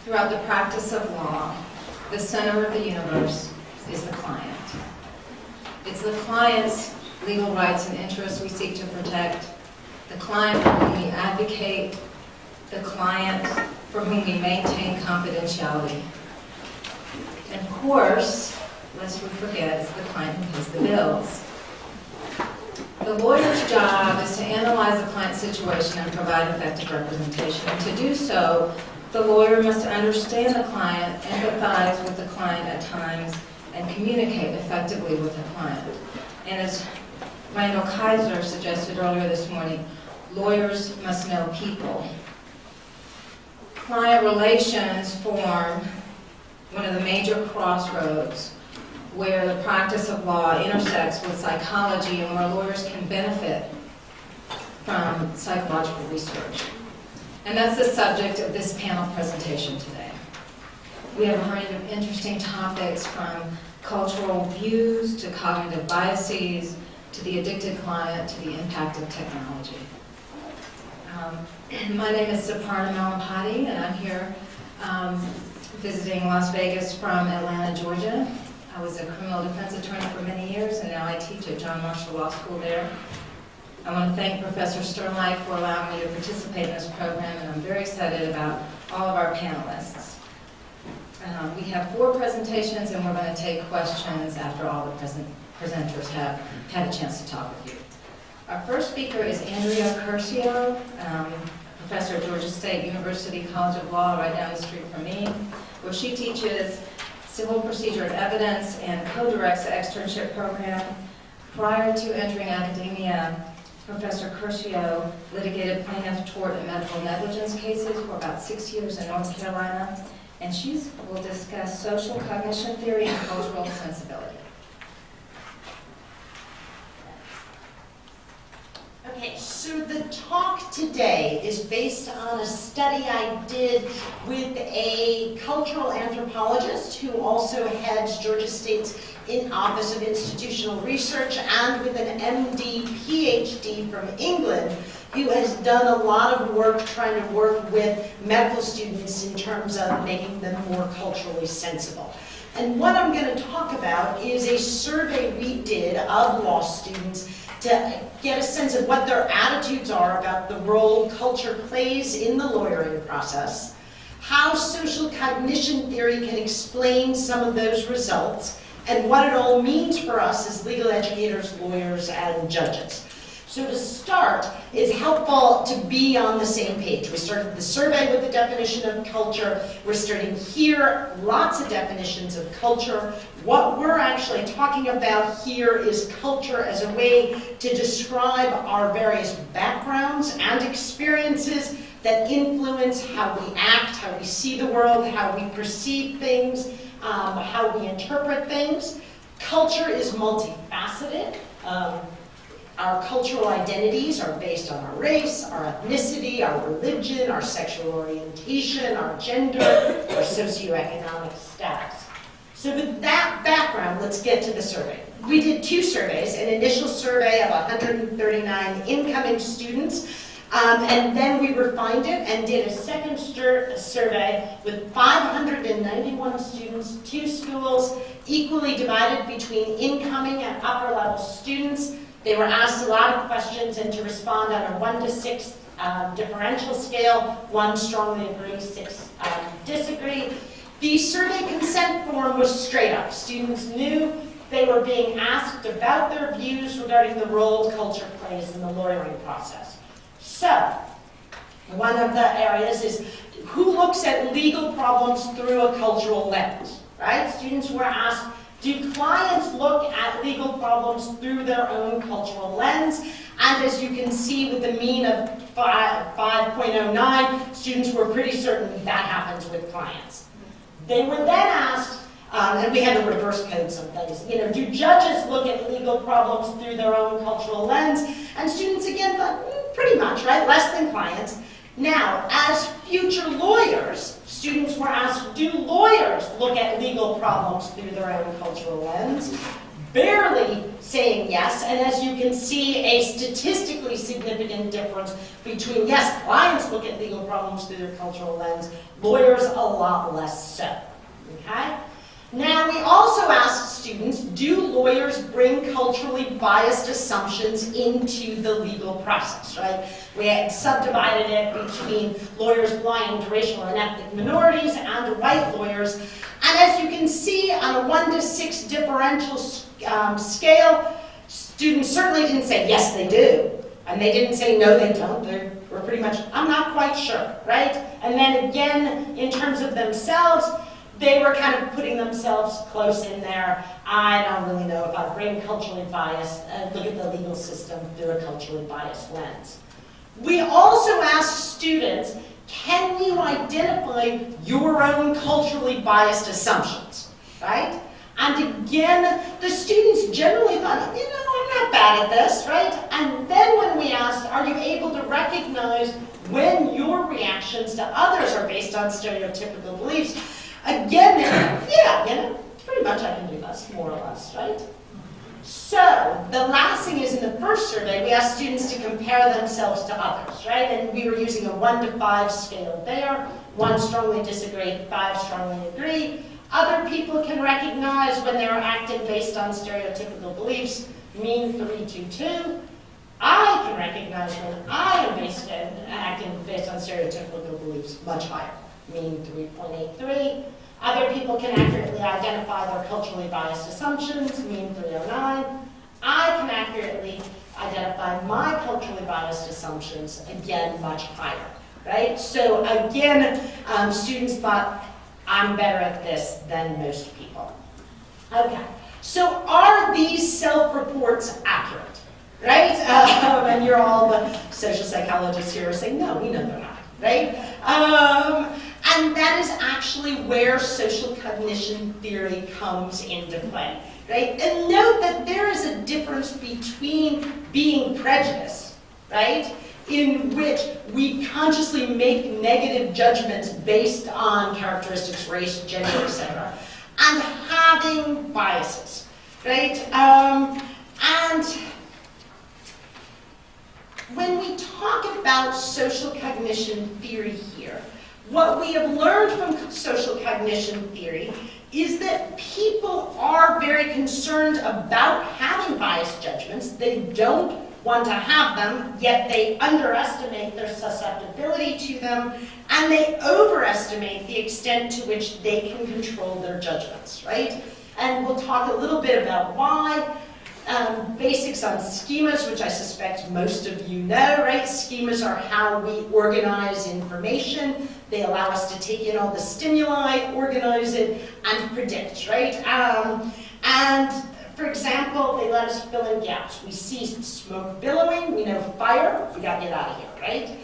Throughout the practice of law, the center of the universe is the client. It's the client's legal rights and interests we seek to protect, the client for whom we advocate, the client for whom we maintain confidentiality. And of course, lest we forget, it's the client who pays the bills. The lawyer's job is to analyze the client's situation and provide effective representation. And to do so, the lawyer must understand the client, empathize with the client at times, and communicate effectively with the client. And as Randall Kaiser suggested earlier this morning, lawyers must know people. Client relations form one of the major crossroads where the practice of law intersects with psychology and where lawyers can benefit from psychological research. And that's the subject of this panel presentation today. We have a range of interesting topics from cultural views to cognitive biases to the addicted client to the impact of technology. My name is Saparna Malampati, and I'm here visiting Las Vegas from Atlanta, Georgia. I was a criminal defense attorney for many years, and now I teach at John Marshall Law School there. I want to thank Professor Sternlight for allowing me to participate in this program, and I'm very excited about all of our panelists. We have 4 presentations, and we're going to take questions after all the presenters have had a chance to talk with you. Our first speaker is Andrea Curcio, professor at Georgia State University College of Law, right down the street from me, where she teaches civil procedure and evidence and co-directs the externship program. Prior to entering academia, Professor Curcio litigated plaintiff tort and medical negligence cases for about 6 years in North Carolina, and she will discuss social cognition theory and cultural sensibility. Okay, so the talk today is based on a study I did with a cultural anthropologist who also heads Georgia State's Office of Institutional Research, and with an MD, PhD from England, who has done a lot of work trying to work with medical students in terms of making them more culturally sensible. And what I'm going to talk about is a survey we did of law students to get a sense of what their attitudes are about the role culture plays in the lawyering process, how social cognition theory can explain some of those results, and what it all means for us as legal educators, lawyers, and judges. So to start, it's helpful to be on the same page. We started the survey with the definition of culture. We're starting here, lots of definitions of culture. What we're actually talking about here is culture as a way to describe our various backgrounds and experiences that influence how we act, how we see the world, how we perceive things, how we interpret things. Culture is multifaceted. Our cultural identities are based on our race, our ethnicity, our religion, our sexual orientation, our gender, our socioeconomic status. So with that background, let's get to the survey. We did 2 surveys, an initial survey of 139 incoming students, and then we refined it and did a second survey with 591 students, 2 schools, equally divided between incoming and upper level students. They were asked a lot of questions, and to respond on a 1 to 6 differential scale, 1 strongly agree, 6 disagree. The survey consent form was straight up. Students knew they were being asked about their views regarding the role culture plays in the lawyering process. So, one of the areas is who looks at legal problems through a cultural lens, right? Students were asked, do clients look at legal problems through their own cultural lens? And as you can see with the mean of 5.09, students were pretty certain that happens with clients. They were then asked, and we had to reverse code some things, do judges look at legal problems through their own cultural lens? And students again thought, pretty much, right? Less than clients. Now, as future lawyers, students were asked, do lawyers look at legal problems through their own cultural lens? barely saying yes, and as you can see, a statistically significant difference between, yes, clients look at legal problems through their cultural lens, lawyers a lot less so, okay? Now, we also asked students, do lawyers bring culturally biased assumptions into the legal process, right? We had subdivided it between lawyers belonging to racial and ethnic minorities and white lawyers. And as you can see, on a 1 to 6 differential scale, students certainly didn't say, yes, they do. And they didn't say, no, they don't. They were pretty much, I'm not quite sure, right? And then again, in terms of themselves, they were kind of putting themselves close in there. I don't really know if I bring culturally biased, look at the legal system through a culturally biased lens. We also asked students, can you identify your own culturally biased assumptions, right? And again, the students generally thought, I'm not bad at this, right? And then when we asked, are you able to recognize when your reactions to others are based on stereotypical beliefs? Again, yeah, pretty much I can do this, more or less, right? So, the last thing is in the first survey, we asked students to compare themselves to others, right? And we were using a 1 to 5 scale there. 1 strongly disagree, 5 strongly agree. Other people can recognize when they're acting based on stereotypical beliefs, mean 322. I can recognize when I am acting based on stereotypical beliefs, much higher, mean 3.83. Other people can accurately identify their culturally biased assumptions, mean 309. I can accurately identify my culturally biased assumptions, again, much higher, right? So again, students thought, I'm better at this than most people. Okay, so are these self-reports accurate, right? And you're all the social psychologists here are saying, no, we know they're not, right? And that is actually where social cognition theory comes into play, right? And note that there is a difference between being prejudiced, right? In which we consciously make negative judgments based on characteristics, race, gender, etc., and having biases, right? And when we talk about social cognition theory here, what we have learned from social cognition theory is that people are very concerned about having biased judgments. They don't want to have them, yet they underestimate their susceptibility to them, and they overestimate the extent to which they can control their judgments, right? And we'll talk a little bit about why. Basics on schemas, which I suspect most of you know, right? Schemas are how we organize information. They allow us to take in all the stimuli, organize it, and predict, right? And for example, they let us fill in gaps. We see smoke billowing, we know fire, we gotta get out of here, right?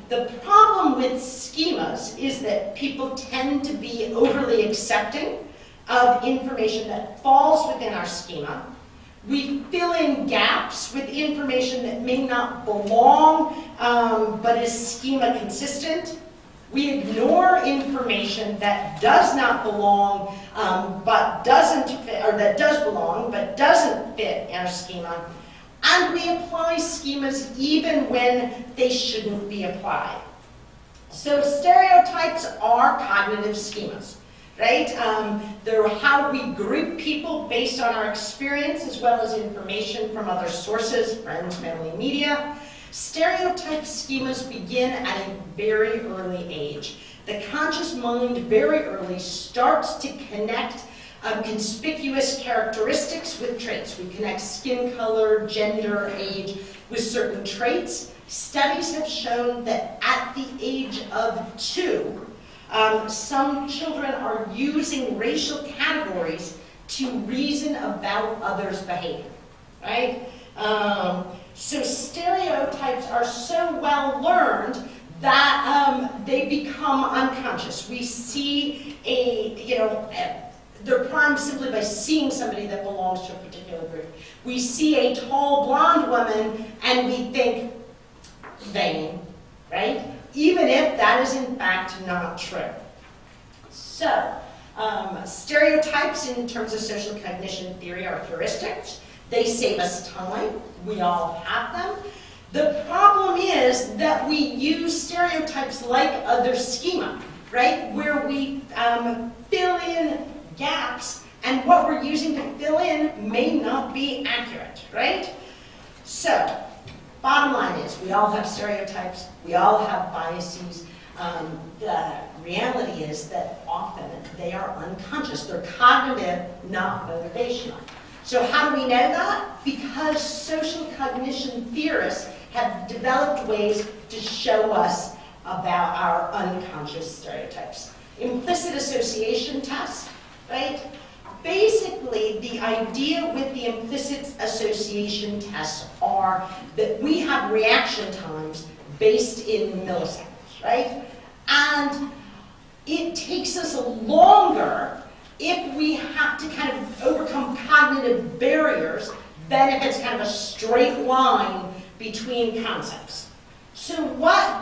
The problem with schemas is that people tend to be overly accepting of information that falls within our schema. We fill in gaps with information that may not belong, but is schema consistent. We ignore information that does not belong, but doesn't fit, or that does belong, but doesn't fit in our schema. And we apply schemas even when they shouldn't be applied. So stereotypes are cognitive schemas. Right? They're how we group people based on our experience as well as information from other sources, friends, family, media. Stereotype schemas begin at a very early age. The conscious mind very early starts to connect conspicuous characteristics with traits. We connect skin color, gender, age with certain traits. Studies have shown that at the age of 2, some children are using racial categories to reason about others' behavior, right? So stereotypes are so well learned that they become unconscious. We see they're formed simply by seeing somebody that belongs to a particular group. We see a tall blonde woman and we think vain, right? Even if that is in fact not true. So, Stereotypes in terms of social cognition theory are heuristics. They save us time. We all have them. The problem is that we use stereotypes like other schema, right? Where we fill in gaps, and what we're using to fill in may not be accurate, right? So, bottom line is, we all have stereotypes, we all have biases. The reality is that often they are unconscious. They're cognitive, not motivational. So how do we know that? Because social cognition theorists have developed ways to show us about our unconscious stereotypes. Implicit association test, right? Basically, the idea with the implicit association tests are that we have reaction times based in milliseconds, right? And it takes us longer if we have to kind of overcome cognitive barriers than if it's kind of a straight line between concepts. So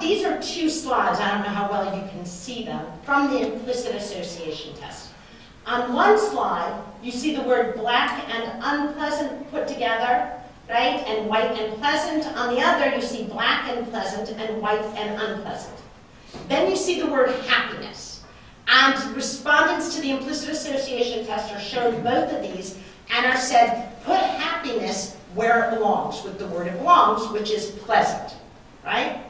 these are two slides, I don't know how well you can see them, from the implicit association test. On one slide, you see the word black and unpleasant put together, right? And white and pleasant. On the other, you see black and pleasant and white and unpleasant. Then you see the word happiness. And respondents to the implicit association test are shown both of these and are said, put happiness where it belongs, with the word it belongs, which is pleasant, right?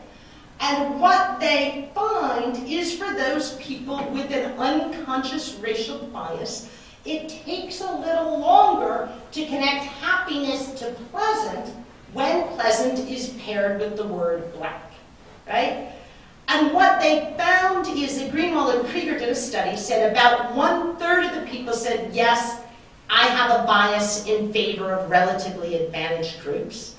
And what they find is for those people with an unconscious racial bias, it takes a little longer to connect happiness to pleasant when pleasant is paired with the word black, right? And what they found is that Greenwald and Krieger did a study, said about 1/3 of the people said, yes, I have a bias in favor of relatively advantaged groups.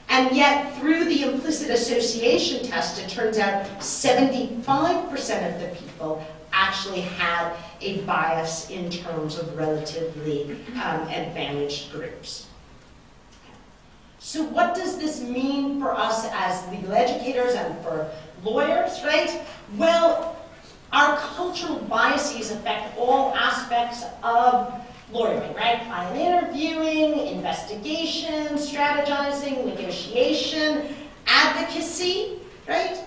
And yet, through the implicit association test, it turns out 75% of the people actually had a bias in terms of relatively advantaged groups. So what does this mean for us as legal educators and for lawyers, right? Well, our cultural biases affect all aspects of lawyering, right? Client interviewing, investigation, strategizing, negotiation, advocacy, right?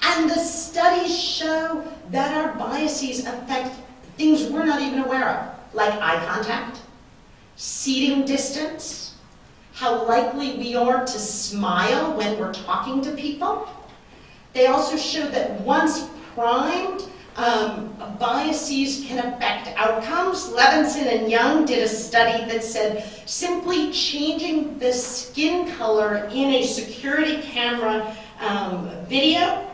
And the studies show that our biases affect things we're not even aware of, like eye contact, seating distance, how likely we are to smile when we're talking to people. They also show that once primed, biases can affect outcomes. Levinson and Young did a study that said simply changing the skin color in a security camera video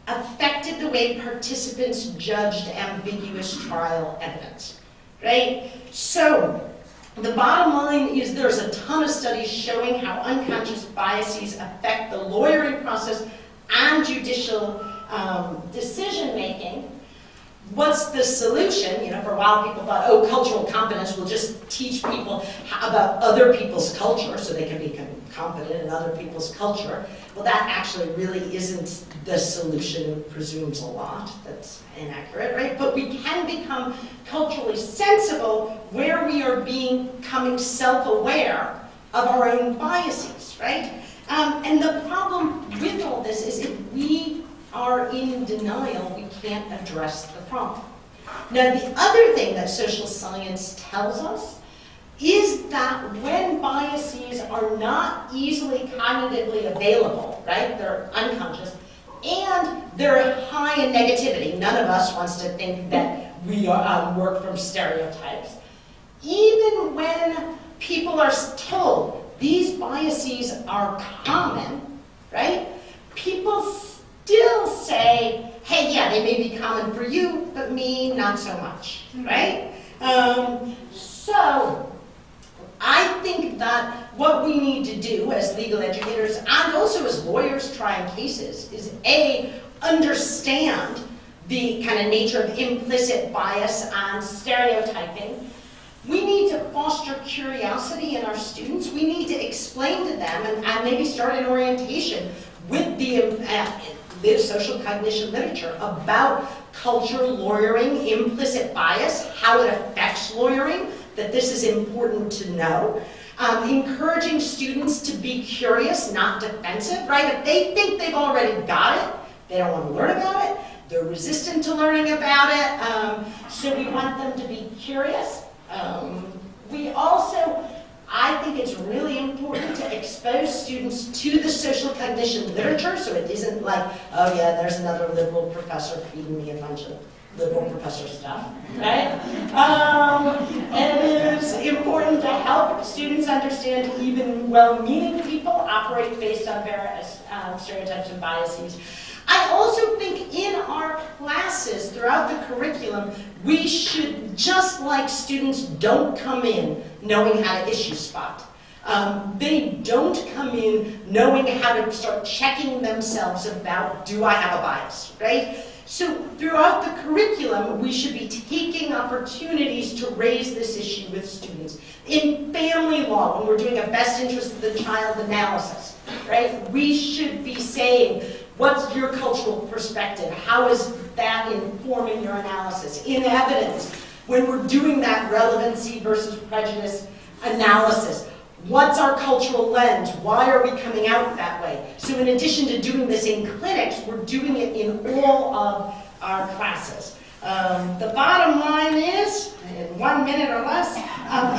affected the way participants judged ambiguous trial evidence, right? So the bottom line is there's a ton of studies showing how unconscious biases affect the lawyering process and judicial decision making. What's the solution? You know, for a while people thought, oh, cultural competence will just teach people about other people's culture so they can become competent in other people's culture. Well, that actually really isn't the solution. It presumes a lot. That's inaccurate, right? But we can become culturally sensible where we are becoming self-aware of our own biases, right? And the problem with all this is if we are in denial, we can't address the problem. Now, the other thing that social science tells us is that when biases are not easily cognitively available, right, they're unconscious, and they're high in negativity. None of us wants to think that we work from stereotypes. Even when people are told these biases are common, right, people still say, hey, yeah, they may be common for you, but me, not so much, right? So I think that what we need to do as legal educators and also as lawyers trying cases is A, understand the kind of nature of implicit bias and stereotyping. We need to foster curiosity in our students. We need to explain to them and maybe start an orientation with the social cognition literature about culture, lawyering, implicit bias, how it affects lawyering, that this is important to know. Encouraging students to be curious, not defensive, right? If they think they've already got it, they don't want to learn about it, they're resistant to learning about it, so we want them to be curious. We also, I think it's really important to expose students to the social cognition literature, so it isn't like, oh yeah, there's another liberal professor feeding me a bunch of liberal professor stuff, right? And it is important to help students understand even well-meaning people operate based on various stereotypes and biases. I also think in our classes throughout the curriculum, we should, just like students don't come in knowing how to issue spot. They don't come in knowing how to start checking themselves about, do I have a bias, right? So throughout the curriculum, we should be taking opportunities to raise this issue with students. In family law, when we're doing a best interest of the child analysis, right, we should be saying, what's your cultural perspective? How is that informing your analysis? In evidence, when we're doing that relevancy versus prejudice analysis, what's our cultural lens? Why are we coming out that way? So in addition to doing this in clinics, we're doing it in all of our classes. The bottom line is, in 1 minute or less,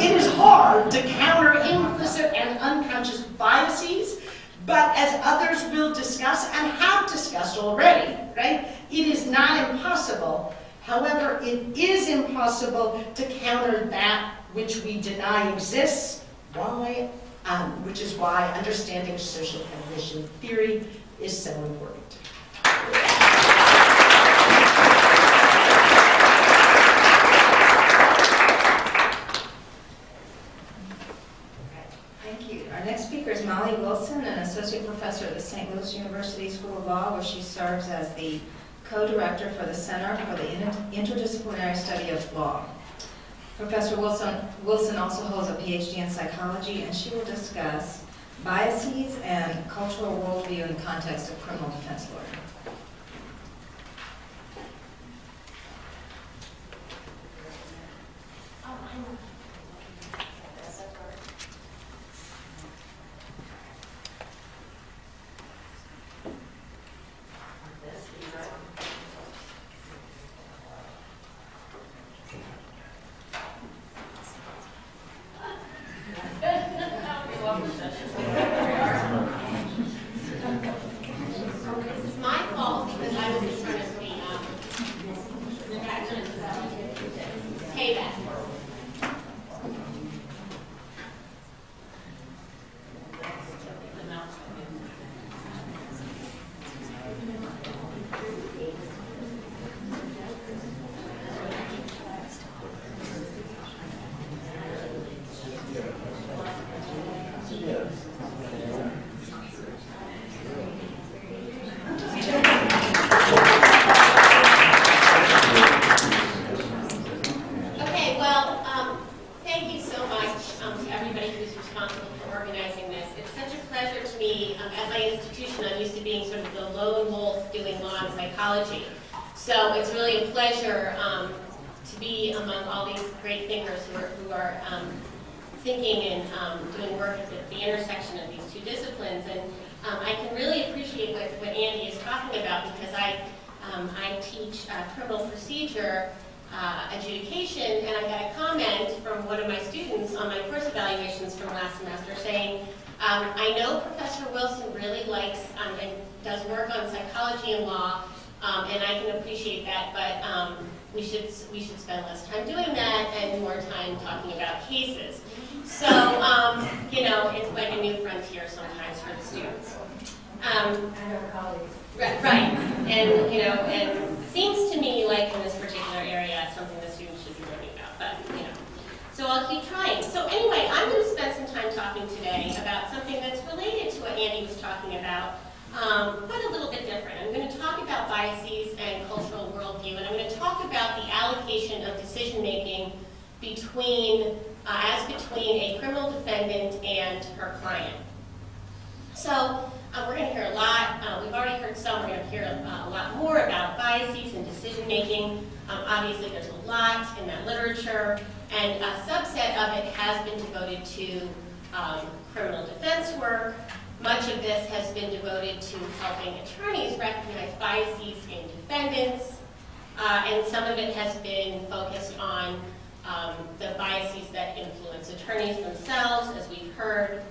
it is hard to counter implicit and unconscious biases, but as others will discuss and have discussed already, right, it is not impossible. However, it is impossible to counter that which we deny exists. Why? Which is why understanding social cognition theory is so important. Thank you. Our next speaker is Molly Wilson, an associate professor at the St. Louis University School of Law, where she serves as the co-director for the Center for the Interdisciplinary Study of Law. Professor Wilson also holds a PhD in psychology, and she will discuss biases and cultural worldview in the context of criminal defense law. Thinking and doing work at the intersection of these two disciplines, and I can really appreciate what Andy is talking about, because I teach criminal procedure adjudication, and I got a comment from one of my students on my course evaluations from last semester saying, I know Professor Wilson really likes and does work on psychology and law, and I can appreciate that, but we should spend less time doing that and more time talking about cases. So, it's like a new frontier sometimes for the students. And our colleagues. Right. And, and it seems to me like in this particular area, something the students should be learning about, but, So I'll keep trying. So anyway, I'm going to spend some time talking today about something that's related to what Andy was talking about, but a little bit different. I'm going to talk about biases and cultural worldview, and I'm going to talk about the allocation of decision-making between a criminal defendant and her client. So we're going to hear a lot, we've already heard some, we're going to hear a lot more about biases and decision making. Obviously there's a lot in that literature, and a subset of it has been devoted to criminal defense work. Much of this has been devoted to helping attorneys recognize biases in defendants, and some of it has been focused on the biases that influence attorneys themselves, as we've heard.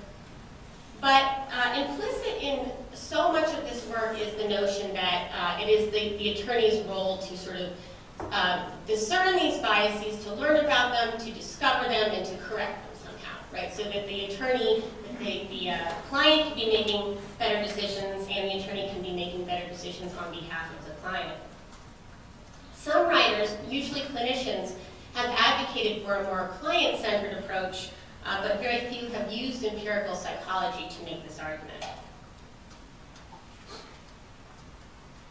But implicit in so much of this work is the notion that it is the attorney's role to sort of discern these biases, to learn about them, to discover them, and to correct them somehow, right? So that the attorney, the client can be making better decisions, and the attorney can be making better decisions on behalf of the client. Some writers, usually clinicians, have advocated for a more client-centered approach, but very few have used empirical psychology to make this argument.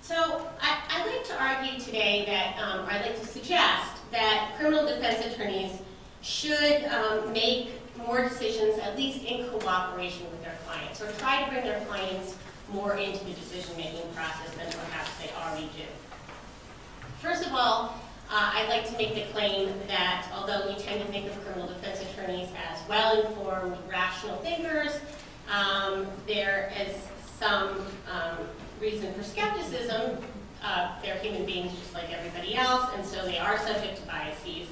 So I'd like to argue today that, I'd like to suggest that criminal defense attorneys should make more decisions, at least in cooperation with their clients, or try to bring their clients more into the decision-making process than perhaps they already do. First of all, I'd like to make the claim that although we tend to think of criminal defense attorneys as well-informed, rational thinkers, there is some reason for skepticism. They're human beings just like everybody else, and so they are subject to biases.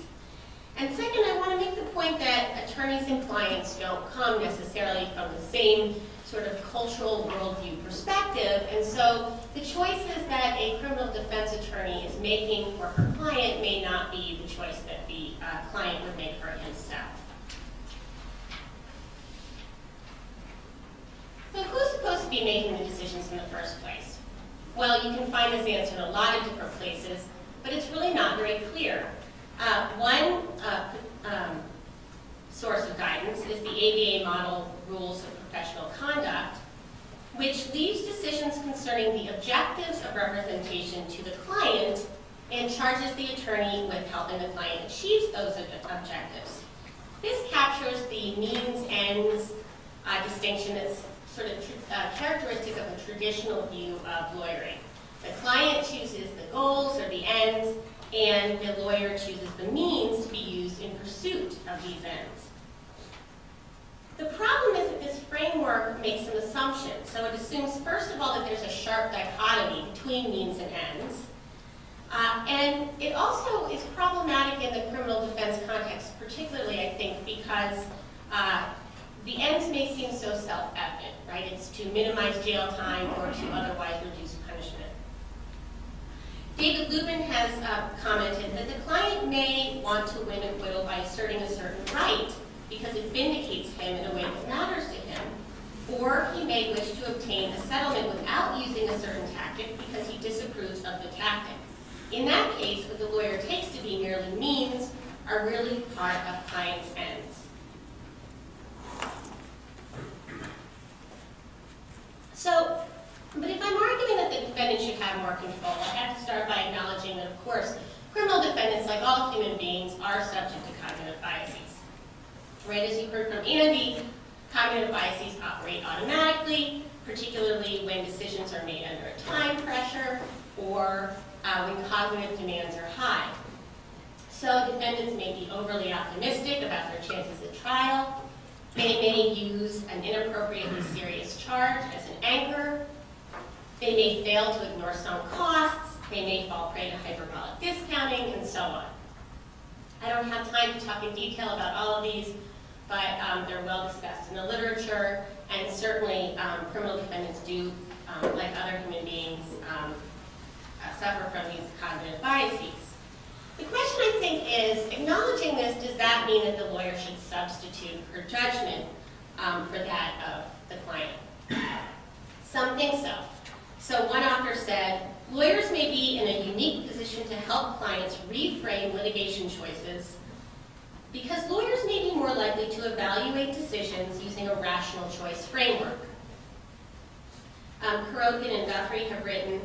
And second, I want to make the point that attorneys and clients don't come necessarily from the same sort of cultural worldview perspective, and so the choices that a criminal defense attorney is making for her client may not be the choice that the client would make for himself. So who's supposed to be making the decisions in the first place? Well, you can find this answer in a lot of different places, but it's really not very clear. One source of guidance is the ABA model rules of professional conduct, which leaves decisions concerning the objectives of representation to the client and charges the attorney with helping the client achieve those objectives. This captures the means-ends distinction that's sort of characteristic of a traditional view of lawyering. The client chooses the goals or the ends, and the lawyer chooses the means to be used in pursuit of these ends. The problem is that this framework makes some assumptions. So it assumes, first of all, that there's a sharp dichotomy between means and ends. And it also is problematic in the criminal defense context, particularly, I think, because the ends may seem so self-evident, right? It's to minimize jail time or to otherwise reduce punishment. David Lubin has commented that the client may want to win acquittal by asserting a certain right because it vindicates him in a way that matters to him, or he may wish to obtain a settlement without using a certain tactic because he disapproves of the tactic. In that case, what the lawyer takes to be merely means are really part of client's ends. So, but if I'm arguing that the defendant should have more control, I have to start by acknowledging that, of course, criminal defendants, like all human beings, are subject to cognitive biases. Right, as you heard from Andy, cognitive biases operate automatically, particularly when decisions are made under a time pressure or when cognitive demands are high. So defendants may be overly optimistic about their chances at trial. They may use an inappropriately serious charge as an anchor. They may fail to ignore some costs. They may fall prey to hyperbolic discounting, and so on. I don't have time to talk in detail about all of these, but they're well discussed in the literature, and certainly criminal defendants do, like other human beings, suffer from these cognitive biases. The question, I think, is, acknowledging this, does that mean that the lawyer should substitute her judgment for that of the client? Some think so. So one author said, lawyers may be in a unique position to help clients reframe litigation choices because lawyers may be more likely to evaluate decisions using a rational choice framework. Kurokin and Guthrie have written,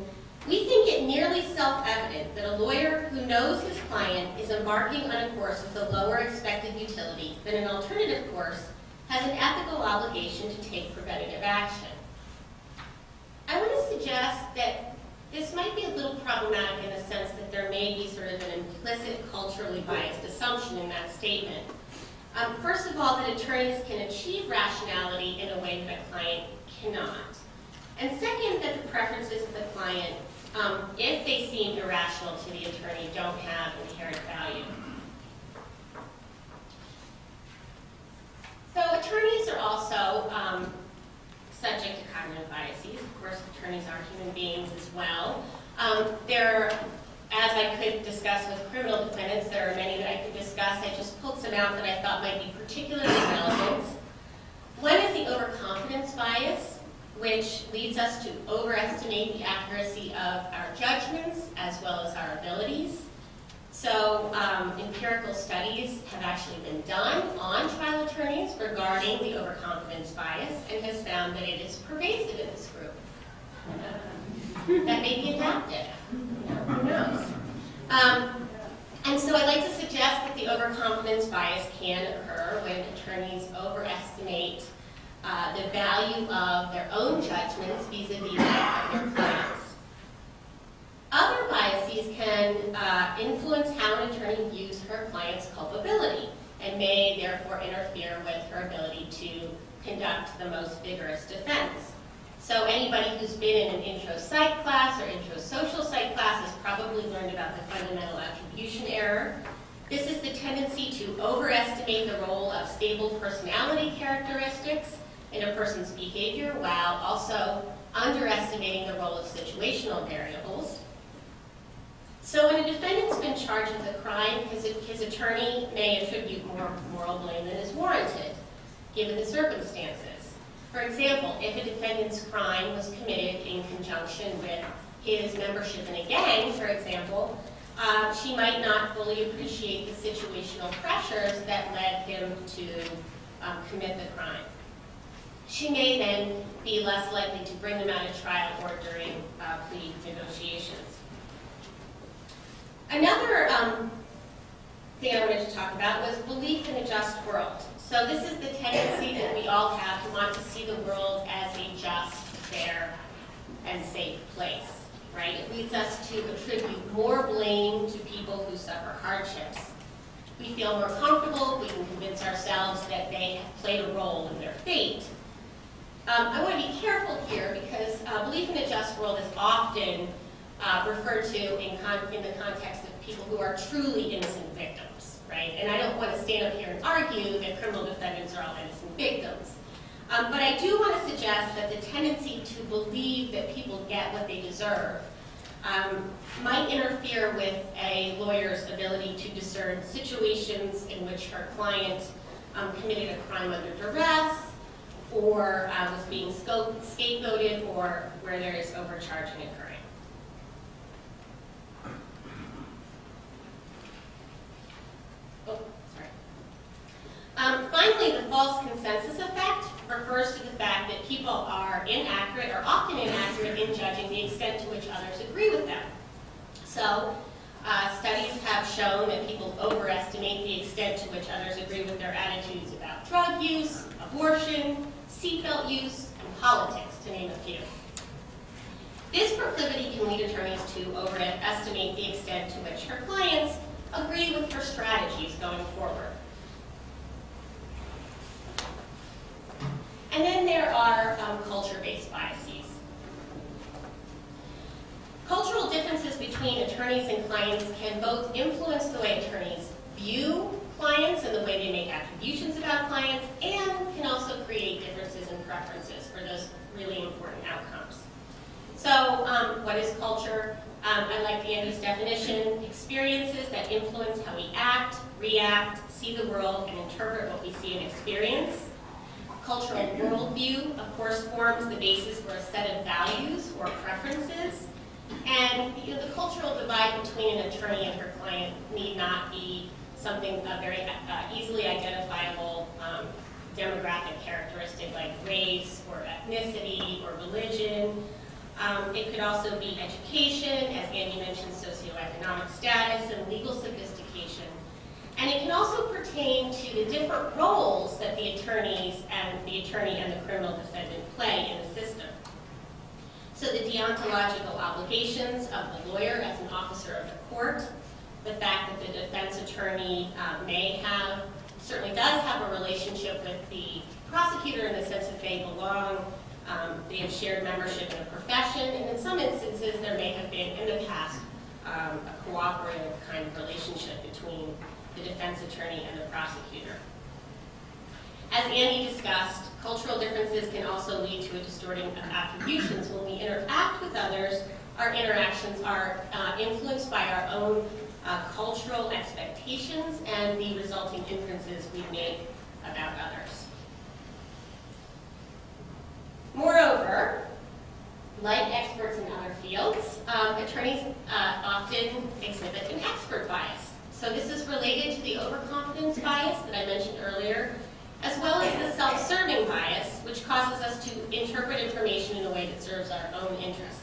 we think it nearly self-evident that a lawyer who knows his client is embarking on a course with a lower expected utility than an alternative course has an ethical obligation to take preventative action. I want to suggest that this might be a little problematic in the sense that there may be sort of an implicit culturally biased assumption in that statement. First of all, that attorneys can achieve rationality in a way that a client cannot. And second, that the preferences of the client, if they seem irrational to the attorney, don't have inherent value. So attorneys are also subject to cognitive biases. Of course, attorneys are human beings as well. As I could discuss with criminal defendants, there are many that I could discuss. I just pulled some out that I thought might be particularly relevant. One is the overconfidence bias, which leads us to overestimate the accuracy of our judgments as well as our abilities. So empirical studies have actually been done on trial attorneys regarding the overconfidence bias and has found that it is pervasive in this group. That may be adapted. Who knows? And so I'd like to suggest that the overconfidence bias can occur when attorneys overestimate the value of their own judgments vis-a-vis that of their clients. Other biases can influence how an attorney views her client's culpability and may therefore interfere with her ability to conduct the most vigorous defense. So anybody who's been in an intro psych class or intro social psych class has probably learned about the fundamental attribution error. This is the tendency to overestimate the role of stable personality characteristics in a person's behavior while also underestimating the role of situational variables. So when a defendant's been charged with a crime, his attorney may attribute more moral blame than is warranted, given the circumstances. For example, if a defendant's crime was committed in conjunction with his membership in a gang, for example, she might not fully appreciate the situational pressures that led him to commit the crime. She may then be less likely to bring them out at trial or during plea negotiations. Another thing I wanted to talk about was belief in a just world. So this is the tendency that we all have to want to see the world as a just, fair, and safe place, right? It leads us to attribute more blame to people who suffer hardships. We feel more comfortable if we can convince ourselves that they have played a role in their fate. I want to be careful here because belief in a just world is often referred to in the context of people who are truly innocent victims, right? And I don't want to stand up here and argue that criminal defendants are all innocent victims. But I do want to suggest that the tendency to believe that people get what they deserve might interfere with a lawyer's ability to discern situations in which her client committed a crime under duress, or was being scapegoated, or where there is overcharging occurring. Finally, the false consensus effect refers to the fact that people are inaccurate or often inaccurate in judging the extent to which others agree with them. So, studies have shown that people overestimate the extent to which others agree with their attitudes about drug use, abortion, seatbelt use, and politics, to name a few. This proclivity can lead attorneys to overestimate the extent to which her clients agree with her strategies going forward. And then there are culture-based biases. Cultural differences between attorneys and clients can both influence the way attorneys view clients and the way they make attributions about clients, and can also create differences in preferences for those really important outcomes. So what is culture? I like Andy's definition: experiences that influence how we act, react, see the world, and interpret what we see and experience. Cultural worldview, of course, forms the basis for a set of values or preferences. And the cultural divide between an attorney and her client need not be something very easily identifiable demographic characteristic like race or ethnicity or religion. It could also be education, as Andy mentioned, socioeconomic status and legal sophistication. And it can also pertain to the different roles that the attorney and the criminal defendant play in the system. So the deontological obligations of the lawyer as an officer of the court, the fact that the defense attorney certainly does have a relationship with the prosecutor in the sense that they belong, they have shared membership in a profession, and in some instances there may have been in the past a cooperative kind of relationship between the defense attorney and the prosecutor. As Andy discussed, cultural differences can also lead to a distorting of attributions. When we interact with others, our interactions are influenced by our own cultural expectations and the resulting inferences we make about others. Moreover, like experts in other fields, attorneys often exhibit an expert bias. So this is related to the overconfidence bias that I mentioned earlier, as well as the self-serving bias, which causes us to interpret information in a way that serves our own interests.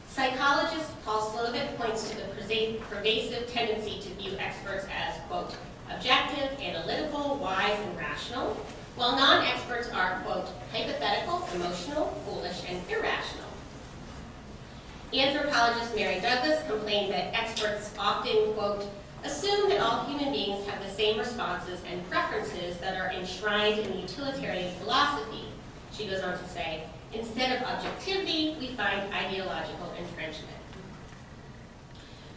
Psychologist Paul Slovic points to the pervasive tendency to view experts as, quote, objective, analytical, wise, and rational, while non-experts are, quote, hypothetical, emotional, foolish, and irrational. Anthropologist Mary Douglas complained that experts often, quote, assume that all human beings have the same responses and preferences that are enshrined in utilitarian philosophy. She goes on to say, instead of objectivity, we find ideological entrenchment.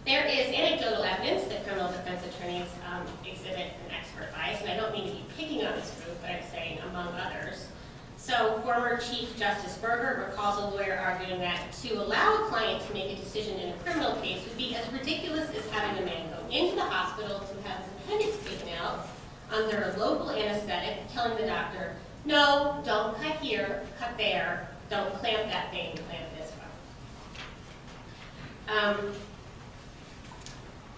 There is anecdotal evidence that criminal defense attorneys exhibit an expert bias, and I don't mean to be picking on this group, but I'm saying among others. So former Chief Justice Berger recalls a lawyer arguing that to allow a client to make a decision in a criminal case would be as ridiculous as having a man go into the hospital to have his appendix taken out under a local anesthetic, telling the doctor, no, don't cut here, cut there, don't clamp that thing, clamp this one.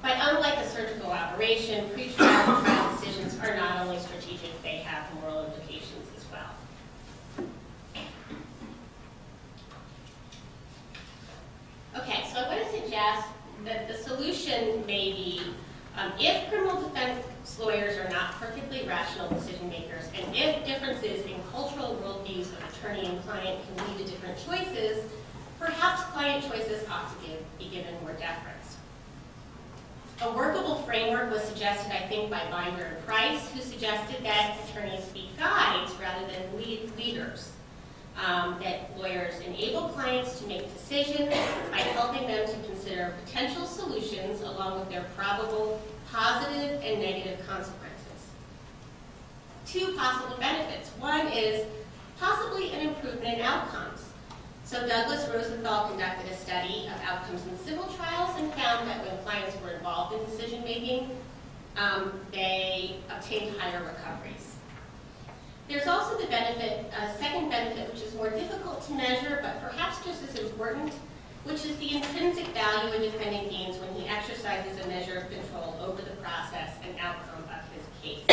But unlike a surgical operation, pre-trial and trial decisions are not only strategic, they have moral implications as well. Okay, so I'm going to suggest that the solution may be, if criminal defense lawyers are not perfectly rational decision makers, and if differences in cultural worldviews of attorney and client can lead to different choices, perhaps client choices ought to be given more deference. A workable framework was suggested, I think, by Binder and Price, who suggested that attorneys be guides rather than leaders. That lawyers enable clients to make decisions by helping them to consider potential solutions along with their probable positive and negative consequences. Two possible benefits. One is possibly an improvement in outcomes. So Douglas Rosenthal conducted a study of outcomes in civil trials and found that when clients were involved in decision making, they obtained higher recoveries. There's also the benefit, a second benefit, which is more difficult to measure, but perhaps just as important, which is the intrinsic value a defendant gains when he exercises a measure of control over the process and outcome of his case.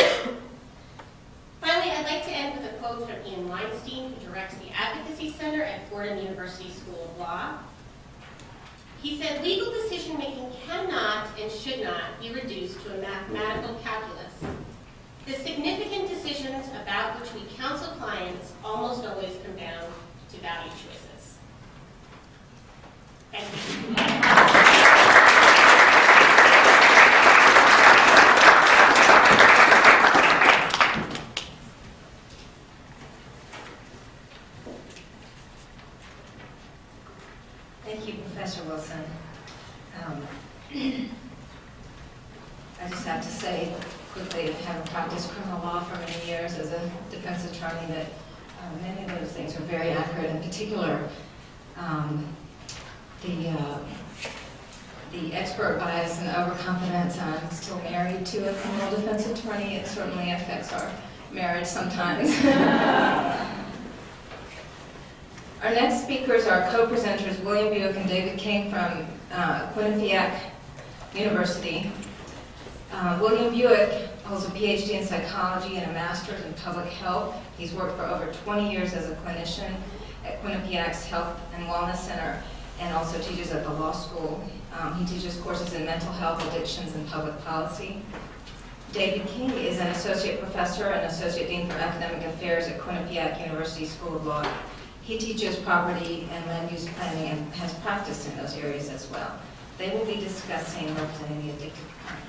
Finally, I'd like to end with a quote from Ian Weinstein, who directs the Advocacy Center at Fordham University School of Law. He said, legal decision-making cannot and should not be reduced to a mathematical calculus. The significant decisions about which we counsel clients almost always come down to value choices. Thank you. Thank you, Professor Wilson. I just have to say quickly, having practiced criminal law for many years as a defense attorney, that many of those things are very accurate. In particular, the expert bias and overconfidence. I'm still married to a criminal defense attorney. It certainly affects our marriage sometimes. Our next speakers are co-presenters William Buick and David King from Quinnipiac University. William Buick holds a PhD in psychology and a master's in public health. He's worked for over 20 years as a clinician at Quinnipiac's Health and Wellness Center and also teaches at the law school. He teaches courses in mental health, addictions, and public policy. David King is an associate professor and associate dean for academic affairs at Quinnipiac University School of Law. He teaches property and land use planning and has practiced in those areas as well. They will be discussing representing the addicted client.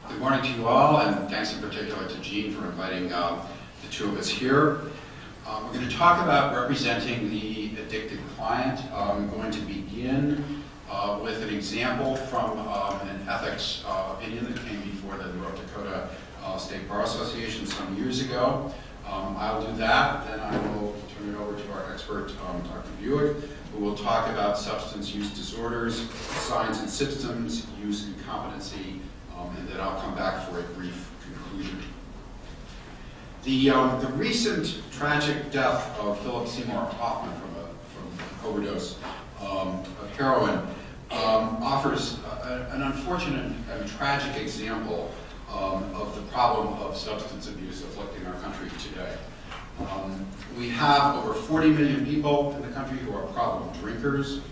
Good morning to you all, and thanks in particular to Jean for inviting the two of us here. We're going to talk about representing the addicted client. I'm going to begin with an example from an ethics opinion that came before the North Dakota State Bar Association some years ago. I'll do that, then I will turn it over to our expert, Dr. Buick, who will talk about substance use disorders, signs and symptoms, use and competency, and then I'll come back for a brief conclusion. The recent tragic death of Philip Seymour Hoffman from an overdose of heroin offers an unfortunate and tragic example of the problem of substance abuse afflicting our country today. We have over 40 million people in the country who are problem drinkers.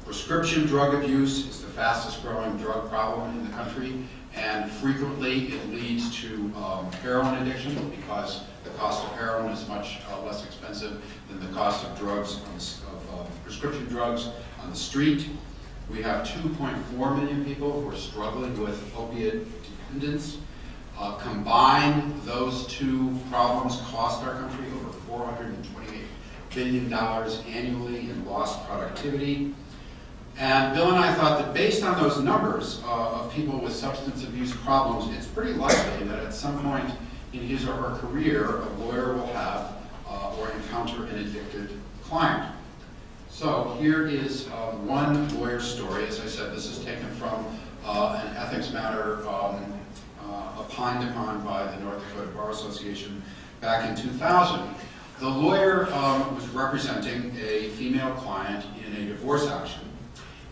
Prescription drug abuse is the fastest growing drug problem in the country, and frequently it leads to heroin addiction because the cost of heroin is much less expensive than the cost of drugs, prescription drugs on the street. We have 2.4 million people who are struggling with opiate dependence. Combined, those two problems cost our country over $428 billion annually in lost productivity. And Bill and I thought that based on those numbers of people with substance abuse problems, it's pretty likely that at some point in his or her career, a lawyer will have or encounter an addicted client. So here is one lawyer story. As I said, this is taken from an ethics matter opined upon by the North Dakota Bar Association back in 2000. The lawyer was representing a female client in a divorce action,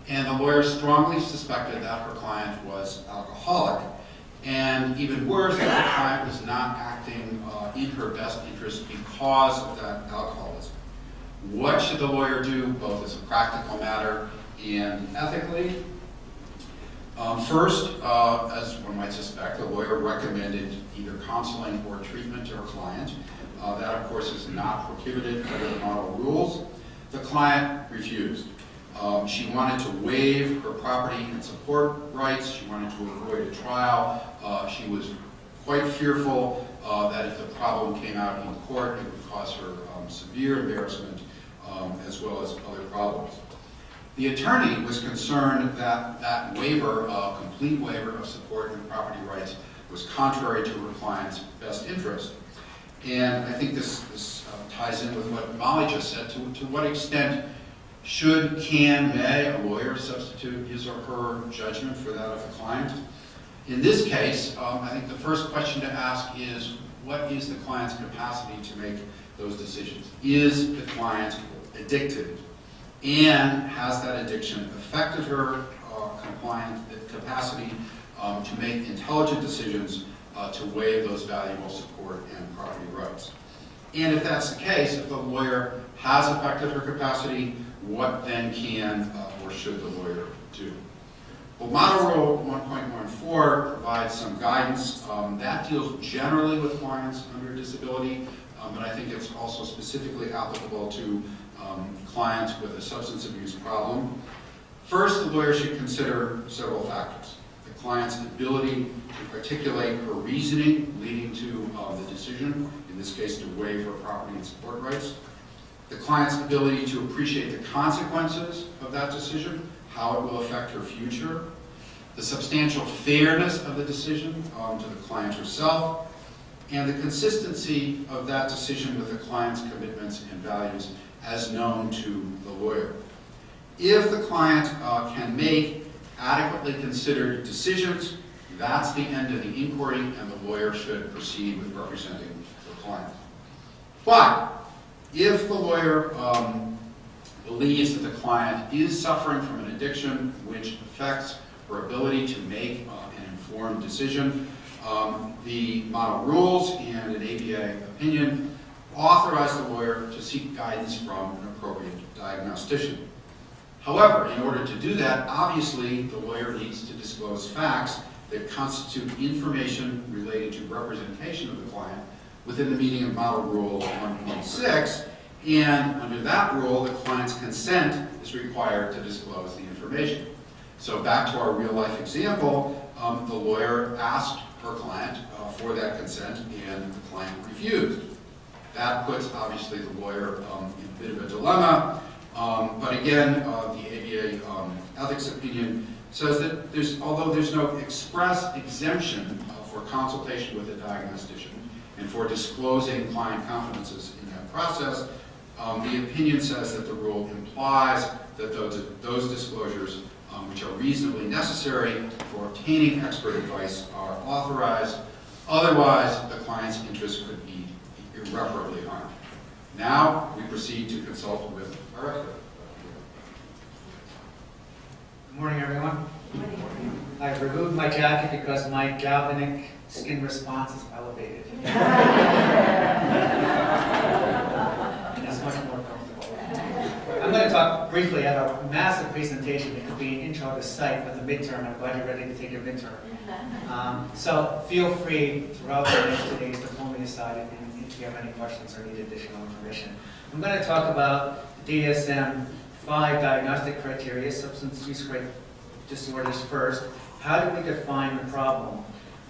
and the lawyer strongly suspected that her client was alcoholic, and even worse, that the client was not acting in her best interest because of that alcoholism. What should the lawyer do, both as a practical matter and ethically? First, as one might suspect, the lawyer recommended either counseling or treatment to her client. That, of course, is not prohibited under the model rules. The client refused. She wanted to waive her property and support rights. She wanted to avoid a trial. She was quite fearful that if the problem came out in court, it would cause her severe embarrassment as well as other problems. The attorney was concerned that that waiver, complete waiver of support and property rights, was contrary to her client's best interest. And I think this ties in with what Molly just said. To what extent should, can, may a lawyer substitute his or her judgment for that of the client? In this case, I think the first question to ask is, what is the client's capacity to make those decisions? Is the client addicted? And has that addiction affected her capacity to make intelligent decisions to waive those valuable support and property rights? And if that's the case, if the lawyer has affected her capacity, what then can or should the lawyer do? Well, Model Rule 1.14 provides some guidance. That deals generally with clients under disability, but I think it's also specifically applicable to clients with a substance abuse problem. First, the lawyer should consider several factors. The client's ability to articulate her reasoning leading to the decision, in this case to waive her property and support rights. The client's ability to appreciate the consequences of that decision, how it will affect her future. The substantial fairness of the decision to the client herself, and the consistency of that decision with the client's commitments and values as known to the lawyer. If the client can make adequately considered decisions, that's the end of the inquiry, and the lawyer should proceed with representing the client. But if the lawyer believes that the client is suffering from an addiction which affects her ability to make an informed decision, the model rules and an ABA opinion authorize the lawyer to seek guidance from an appropriate diagnostician. However, in order to do that, obviously, the lawyer needs to disclose facts that constitute information related to representation of the client within the meaning of Model Rule 1.6, and under that rule, the client's consent is required to disclose the information. So back to our real-life example, the lawyer asked her client for that consent, and the client refused. That puts, obviously, the lawyer in a bit of a dilemma. But again, the ABA ethics opinion says that although there's no express exemption for consultation with a diagnostician and for disclosing client confidences in that process, the opinion says that the rule implies that those disclosures, which are reasonably necessary for obtaining expert advice, are authorized. Otherwise, the client's interests could be irreparably harmed. Now, we proceed to consult with our expert. Good morning, everyone. I've removed my jacket because my galvanic skin response is elevated. It's much more comfortable. I'm going to talk briefly at a massive presentation. It could be an intro to psych with a midterm. I'm glad you're ready to take your midterm. So feel free throughout the next 2 days to pull me aside if you have any questions or need additional information. I'm going to talk about DSM-5 diagnostic criteria, substance use disorders first. How do we define the problem?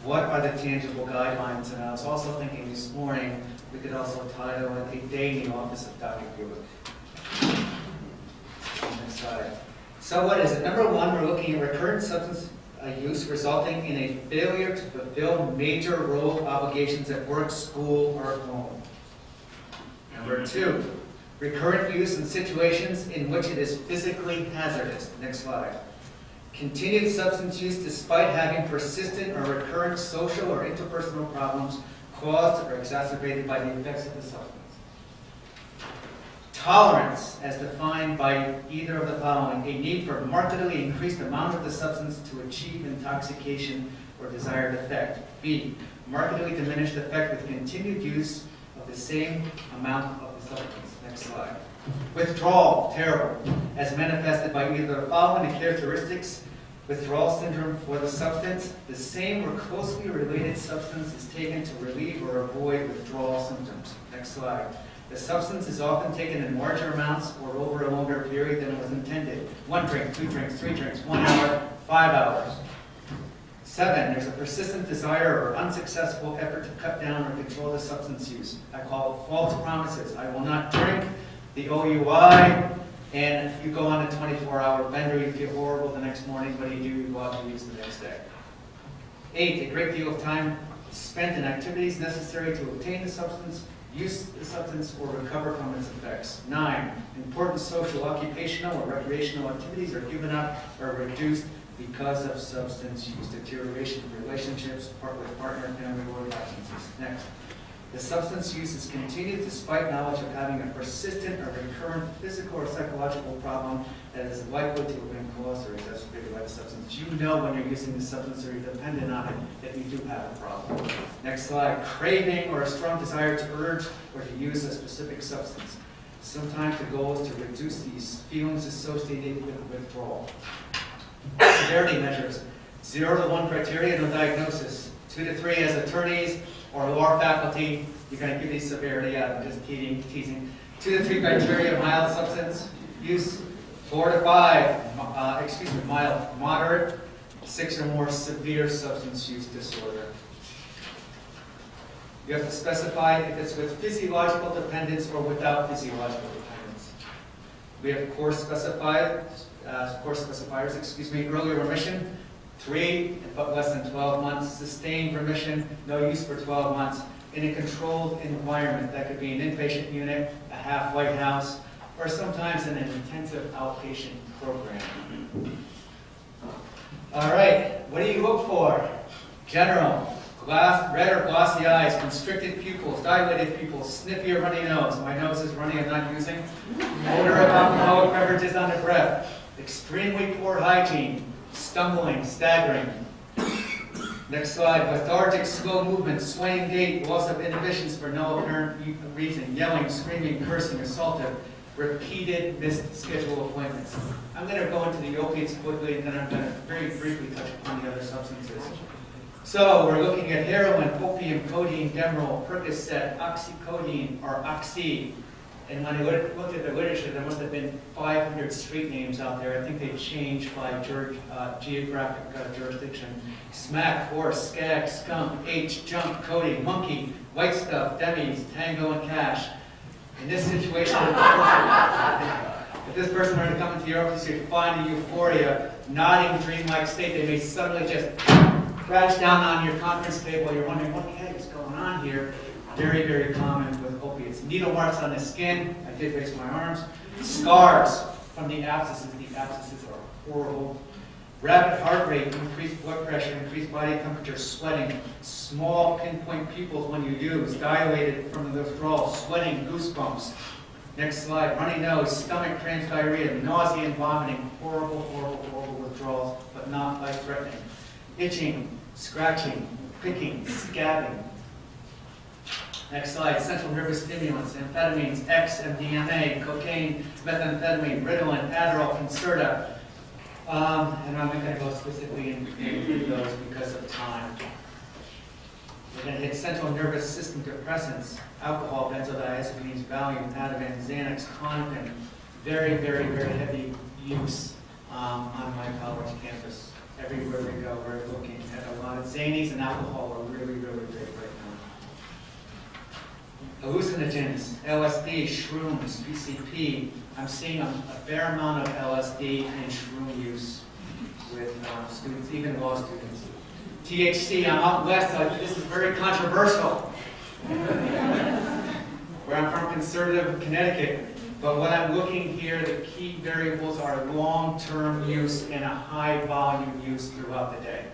What are the tangible guidelines? And I was also thinking this morning, we could also title it A Day in the Office of Dr. Buick. Next slide. So what is it? Number one, we're looking at recurrent substance use resulting in a failure to fulfill major role obligations at work, school, or home. Number two, recurrent use in situations in which it is physically hazardous. Next slide. Continued substance use despite having persistent or recurrent social or interpersonal problems caused or exacerbated by the effects of the substance. Tolerance, as defined by either of the following: a need for markedly increased amount of the substance to achieve intoxication or desired effect. B, markedly diminished effect with continued use of the same amount of the substance. Next slide. Withdrawal, terrible, as manifested by either the following characteristics: withdrawal syndrome for the substance, the same or closely related substance is taken to relieve or avoid withdrawal symptoms. Next slide. The substance is often taken in larger amounts or over a longer period than it was intended. 1 drink, 2 drinks, 3 drinks, 1 hour, 5 hours. 7, there's a persistent desire or unsuccessful effort to cut down or control the substance use. I call it false promises. I will not drink, the OUI, and you go on a 24-hour bender, you feel horrible the next morning, but you do, you go out to use the next day. 8, a great deal of time spent in activities necessary to obtain the substance, use the substance, or recover from its effects. 9, important social, occupational, or recreational activities are given up or reduced because of substance use, deterioration of relationships, with partner, family, or absences. Next. The substance use is continued despite knowledge of having a persistent or recurrent physical or psychological problem that is likely to have been caused or exacerbated by the substance. You know when you're using the substance or you're dependent on it that you do have a problem. Next slide. Craving or a strong desire to urge or to use a specific substance. Sometimes the goal is to reduce these feelings associated with withdrawal. Severity measures. 0 to 1 criteria, no diagnosis. 2 to 3 as attorneys or law faculty, you're going to give these severity out. I'm just teasing. 2 to 3 criteria, mild substance use. 4 to 5, mild, moderate. 6 or more severe substance use disorder. You have to specify if it's with physiological dependence or without physiological dependence. We have course specifiers, early remission, 3, but less than 12 months, sustained remission, no use for 12 months, in a controlled environment. That could be an inpatient unit, a half-white house, or sometimes in an intensive outpatient program. All right, what do you look for? General, red or glossy eyes, constricted pupils, dilated pupils, sniffy or runny nose. My nose is runny, I'm not using. Odor of alcoholic beverages on the breath. Extremely poor hygiene. Stumbling, staggering. Next slide. Lethargic, slow movement, swaying gait, loss of inhibitions for no apparent reason, yelling, screaming, cursing, assaultive, repeated missed schedule appointments. I'm going to go into the opiates quickly, and then I'm going to very briefly touch upon the other substances. So we're looking at heroin, opium, codeine, Demerol, Percocet, oxycodone, or Oxy. And when I looked at the literature, there must have been 500 street names out there. I think they changed by geographic jurisdiction. Smack, horse, skag, skunk, H, junk, Cody, monkey, white stuff, Demis, tango, and cash. In this situation, if this person were to come into your office, you'd find a euphoria, nodding, dreamlike state. They may suddenly just crash down on your conference table. You're wondering, what the heck is going on here? Very, very common with opiates. Needle marks on the skin. I did raise my arms. Scars from the abscesses. The abscesses are horrible. Rapid heart rate, increased blood pressure, increased body temperature, sweating. Small pinpoint pupils when you use, dilated from the withdrawal, sweating, goosebumps. Next slide. Runny nose, stomach cramps, diarrhea, nausea and vomiting. Horrible, horrible, horrible withdrawals, but not life-threatening. Itching, scratching, pricking, scabbing. Next slide, central nervous stimulants, amphetamines, X, MDMA, cocaine, methamphetamine, Ritalin, Adderall, Concerta. And I'm not going to go specifically into those because of time. We're going to hit central nervous system depressants, alcohol, benzodiazepines, Valium, Ativan, Xanax, Klonopin. Very, very, very heavy use on my college campus. Everywhere we go, we're looking at a lot of zanies, and alcohol are really, really big right now. Hallucinogens, LSD, shrooms, PCP. I'm seeing a fair amount of LSD and shroom use with students, even law students. THC, I'm out west, this is very controversial. Where I'm from, conservative Connecticut. But what I'm looking here, the key variables are long-term use and a high volume use throughout the day.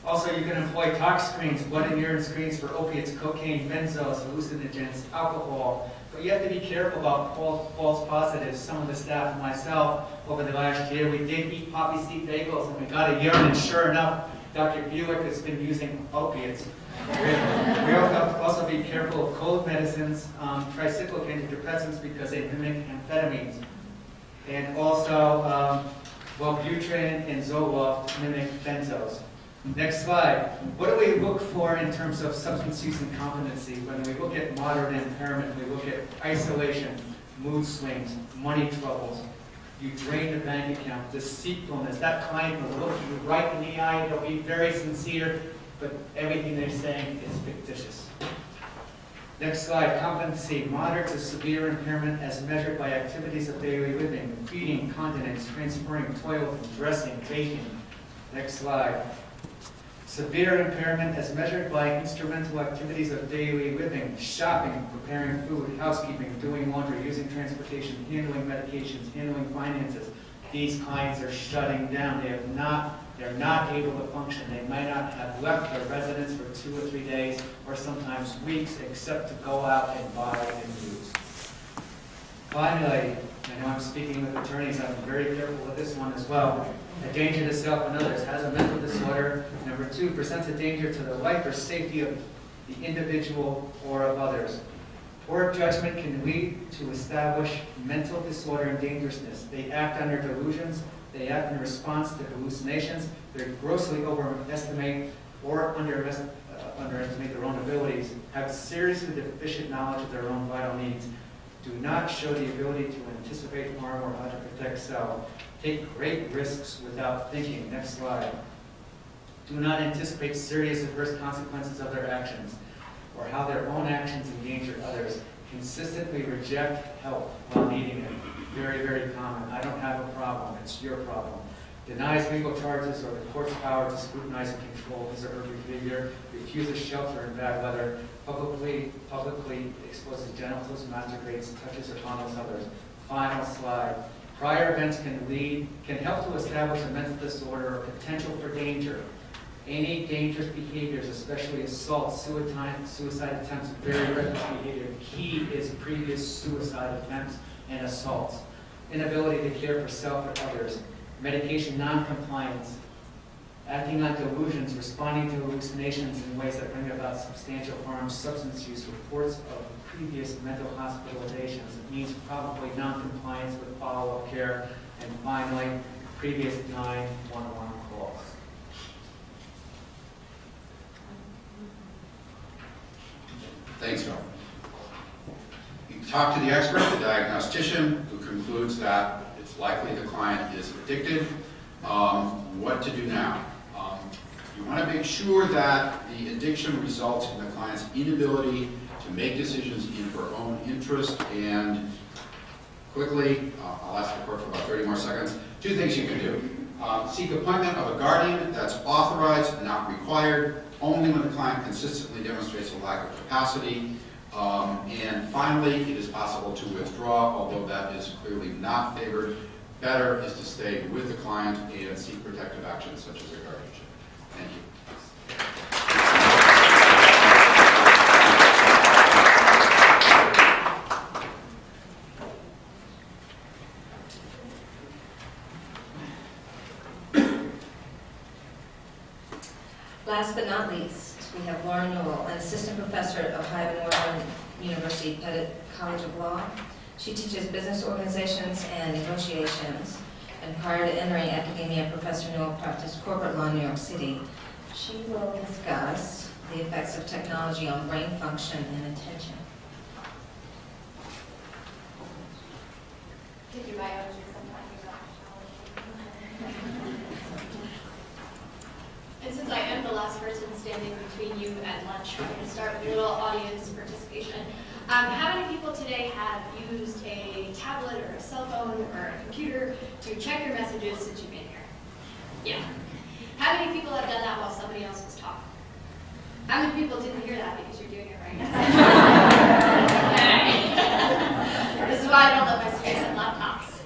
Also, you can employ tox screens, blood and urine screens for opiates, cocaine, benzos, hallucinogens, alcohol. But you have to be careful about false positives. Some of the staff and myself, over the last year, we did eat poppy seed bagels and we got a urine, and sure enough, Dr. Buick has been using opiates. We also be careful of cold medicines, tricyclic antidepressants, because they mimic amphetamines. And also, Wellbutrin and Zoloft mimic benzos. Next slide. What do we look for in terms of substance use and competency? When we look at moderate impairment, we look at isolation, mood swings, money troubles. You drain the bank account, deceitfulness. That client will look you right in the eye. They'll be very sincere, but everything they're saying is fictitious. Next slide. Competency. Moderate to severe impairment as measured by activities of daily living. Feeding, continence, transferring, toileting, dressing, baking. Next slide. Severe impairment as measured by instrumental activities of daily living, shopping, preparing food, housekeeping, doing laundry, using transportation, handling medications, handling finances. These clients are shutting down. They're not able to function. They might not have left their residence for 2 or 3 days, or sometimes weeks, except to go out and buy and use. Finally, I know I'm speaking with attorneys. I'm very careful with this one as well. A danger to self and others, has a mental disorder. Number 2, presents a danger to the life or safety of the individual or of others. Poor judgment can lead to establish mental disorder and dangerousness. They act under delusions. They act in response to hallucinations. They grossly overestimate or underestimate their own abilities. Have seriously deficient knowledge of their own vital needs. Do not show the ability to anticipate harm or how to protect self. Take great risks without thinking. Next slide. Do not anticipate serious adverse consequences of their actions or how their own actions endanger others. Consistently reject help while needing it. Very, very common. I don't have a problem. It's your problem. Denies legal charges or the court's power to scrutinize and control his or her behavior. Refuses shelter in bad weather. Publicly exposes genitals, masturbates, touches or fondles others. Final slide. Prior events can help to establish a mental disorder or potential for danger. Any dangerous behaviors, especially assault, suicide attempts, very reckless behavior. Key is previous suicide attempts and assaults. Inability to care for self or others. Medication noncompliance. acting on delusions, responding to hallucinations in ways that bring about substantial harm, substance use, reports of previous mental hospitalizations. It means probably non-compliance with follow-up care, and finally, previous 911 calls. Thanks, Phil. You talk to the expert, the diagnostician, who concludes that it's likely the client is addicted. What to do now? You want to make sure that the addiction results in the client's inability to make decisions in her own interest. And quickly, I'll ask the court for about 30 more seconds. 2 things you can do. Seek appointment of a guardian that's authorized, not required, only when the client consistently demonstrates a lack of capacity. And finally, it is possible to withdraw, although that is clearly not favored. Better is to stay with the client and seek protective actions such as a guardianship. Thank you. Last but not least, we have Lauren Newell, an assistant professor at Ohio Northern University Pettit College of Law. She teaches business organizations and negotiations, and prior to entering academia, Professor Newell practiced corporate law in New York City. She will discuss the effects of technology on brain function and attention. Did you buy out And since I am the last person standing between you and lunch, we're going to start with a little audience participation. How many people today have used a tablet or a cell phone or a computer to check your messages since you've been here? Yeah. How many people have done that while somebody else was talking? How many people didn't hear that because you're doing it right now? This is why I don't let my students have laptops.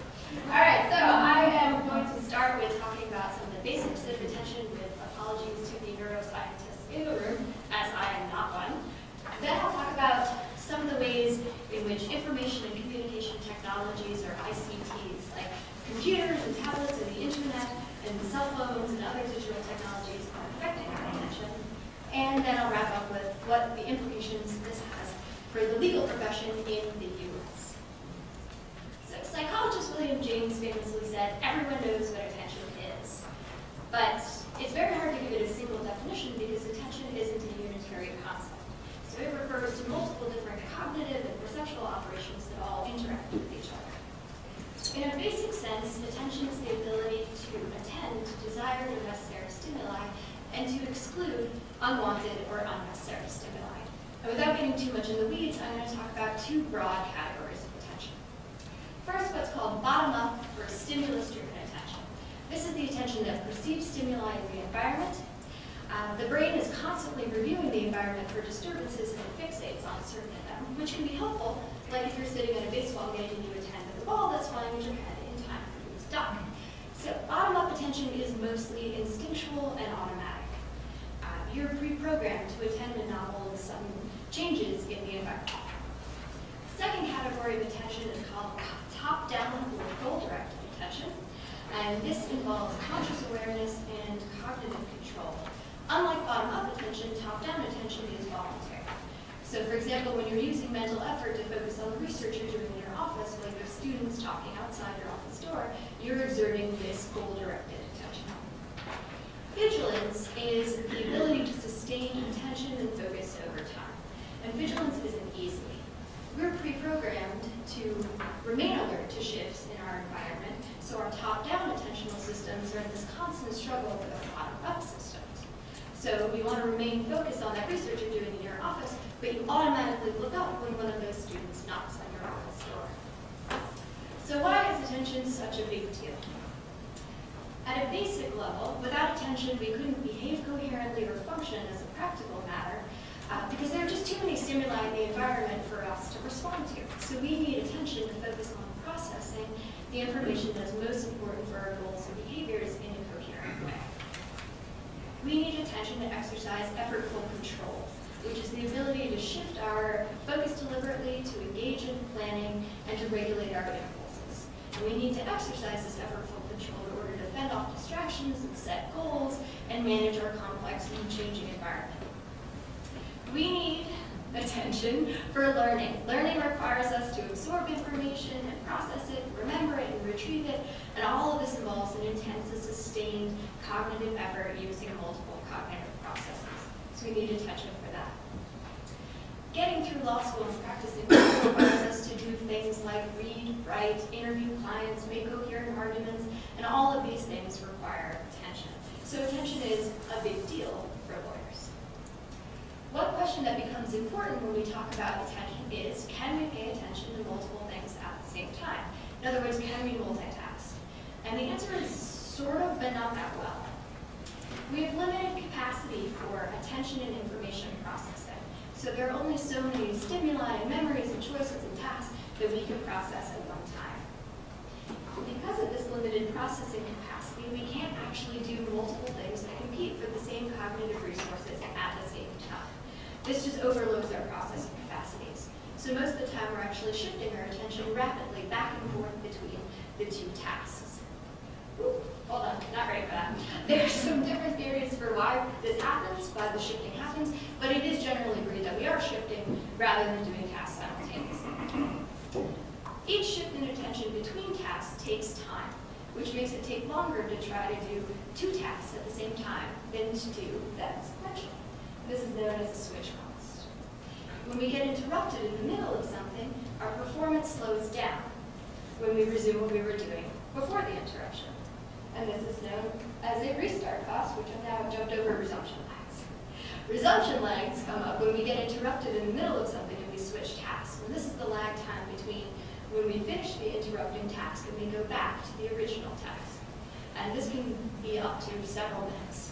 All right, so I am going to start with talking about some of the basics of attention, with apologies to the neuroscientists in the room, as I am not one. Then I'll talk about some of the ways in which information and communication technologies, or ICTs, like computers and tablets and the internet and cell phones and other digital technologies, are affecting our attention. And then I'll wrap up with what the implications this has for the legal profession in the U.S. So psychologist William James famously said, everyone knows what attention is. But it's very hard to give it a single definition because attention isn't a unitary concept. So it refers to multiple different cognitive and perceptual operations that all interact with each other. In a basic sense, attention is the ability to attend to desired or necessary stimuli and to exclude unwanted or unnecessary stimuli. And without getting too much in the weeds, I'm going to talk about 2 broad categories of attention. First, what's called bottom-up or stimulus-driven attention. This is the attention that perceives stimuli in the environment. The brain is constantly reviewing the environment for disturbances and fixates on certain of them, which can be helpful, like if you're sitting at a baseball game and you attend to the ball that's flying at your head in time for you to stop. So bottom-up attention is mostly instinctual and automatic. You're pre-programmed to attend to novel and sudden changes in the environment. Second category of attention is called top-down or goal-directed attention, and this involves conscious awareness and cognitive control. Unlike bottom-up attention, top-down attention is voluntary. So for example, when you're using mental effort to focus on the research you're doing in your office, like with students talking outside your office door, you're exerting this goal-directed attention. Vigilance is the ability to sustain attention and focus over time. And vigilance isn't easy. We're pre-programmed to remain alert to shifts in our environment, so our top-down attentional systems are in this constant struggle with our bottom-up systems. So you want to remain focused on that research you're doing in your office, but you automatically look up when one of those students knocks on your office door. So why is attention such a big deal? At a basic level, without attention, we couldn't behave coherently or function as a practical matter, because there are just too many stimuli in the environment for us to respond to. So we need attention to focus on processing the information that's most important for our goals and behaviors in a coherent way. We need attention to exercise effortful control, which is the ability to shift our focus deliberately, to engage in planning, and to regulate our impulses. And we need to exercise this effortful control in order to fend off distractions and set goals and manage our complex and changing environment. We need attention for learning. Learning requires us to absorb information and process it, remember it, and retrieve it, and all of this involves an intense and sustained cognitive effort using multiple cognitive processes. So we need attention for that. Getting through law school and practicing law requires us to do things like read, write, interview clients, make coherent arguments, and all of these things require attention. So attention is a big deal for lawyers. One question that becomes important when we talk about attention is, can we pay attention to multiple things at the same time? In other words, can we multitask? And the answer is sort of, but not that well. We have limited capacity for attention and information processing. So there are only so many stimuli and memories and choices and tasks that we can process at one time. Because of this limited processing capacity, we can't actually do multiple things that compete for the same cognitive resources at the same time. This just overloads our processing capacities. So most of the time, we're actually shifting our attention rapidly back and forth between the two tasks. Ooh, hold on, not ready for that. There are some different theories for why this happens, why the shifting happens, but it is generally agreed that we are shifting rather than doing tasks simultaneously. Each shift in attention between tasks takes time, which makes it take longer to try to do two tasks at the same time than to do them sequentially. This is known as the switch cost. When we get interrupted in the middle of something, our performance slows down when we resume what we were doing before the interruption. And this is known as a restart cost, which I've now jumped over resumption lags. Resumption lags come up when we get interrupted in the middle of something and we switch tasks. And this is the lag time between when we finish the interrupting task and we go back to the original task. And this can be up to several minutes.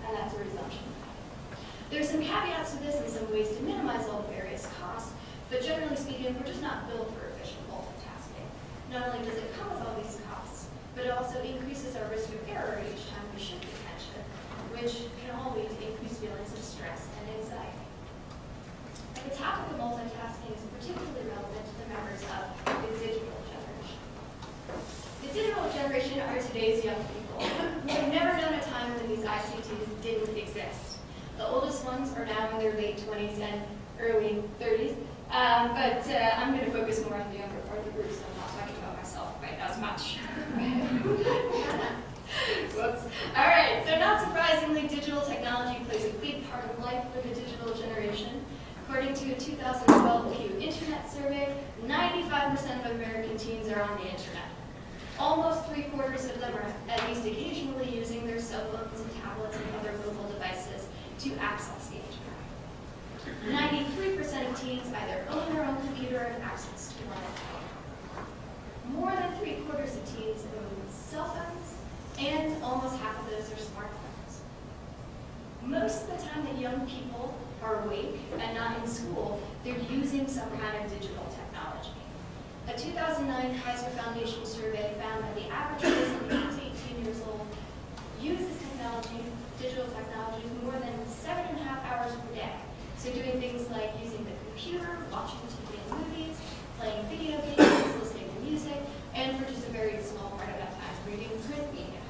And that's a resumption lag. There's some caveats to this and some ways to minimize all the various costs, but generally speaking, we're just not built for efficient multitasking. Not only does it come with all these costs, but it also increases our risk of error each time we shift attention, which can all lead to increased feelings of stress and anxiety. The topic of multitasking is particularly relevant to the members of the digital generation. The digital generation are today's young people who have never known a time when these ICTs didn't exist. The oldest ones are now in their late 20s and early 30s, but I'm going to focus more on the younger part of the group, so I'm not talking about myself quite as much. Whoops. All right, so not surprisingly, digital technology plays a big part of life for the digital generation. According to a 2012 Pew Internet survey, 95% of American teens are on the internet. Almost 3/4 of them are at least occasionally using their cell phones and tablets and other mobile devices to access the internet. 93% of teens either own their own computer or have access to one. More than 3/4 of teens own cell phones, and almost half of those are smartphones. Most of the time that young people are awake and not in school, they're using some kind of digital technology. A 2009 Kaiser Foundation survey found that the average person who's 18 years old uses technology, digital technology, more than 7.5 hours per day. So doing things like using the computer, watching TV and movies, playing video games, listening to music, and for just a very small part of that time, reading print media.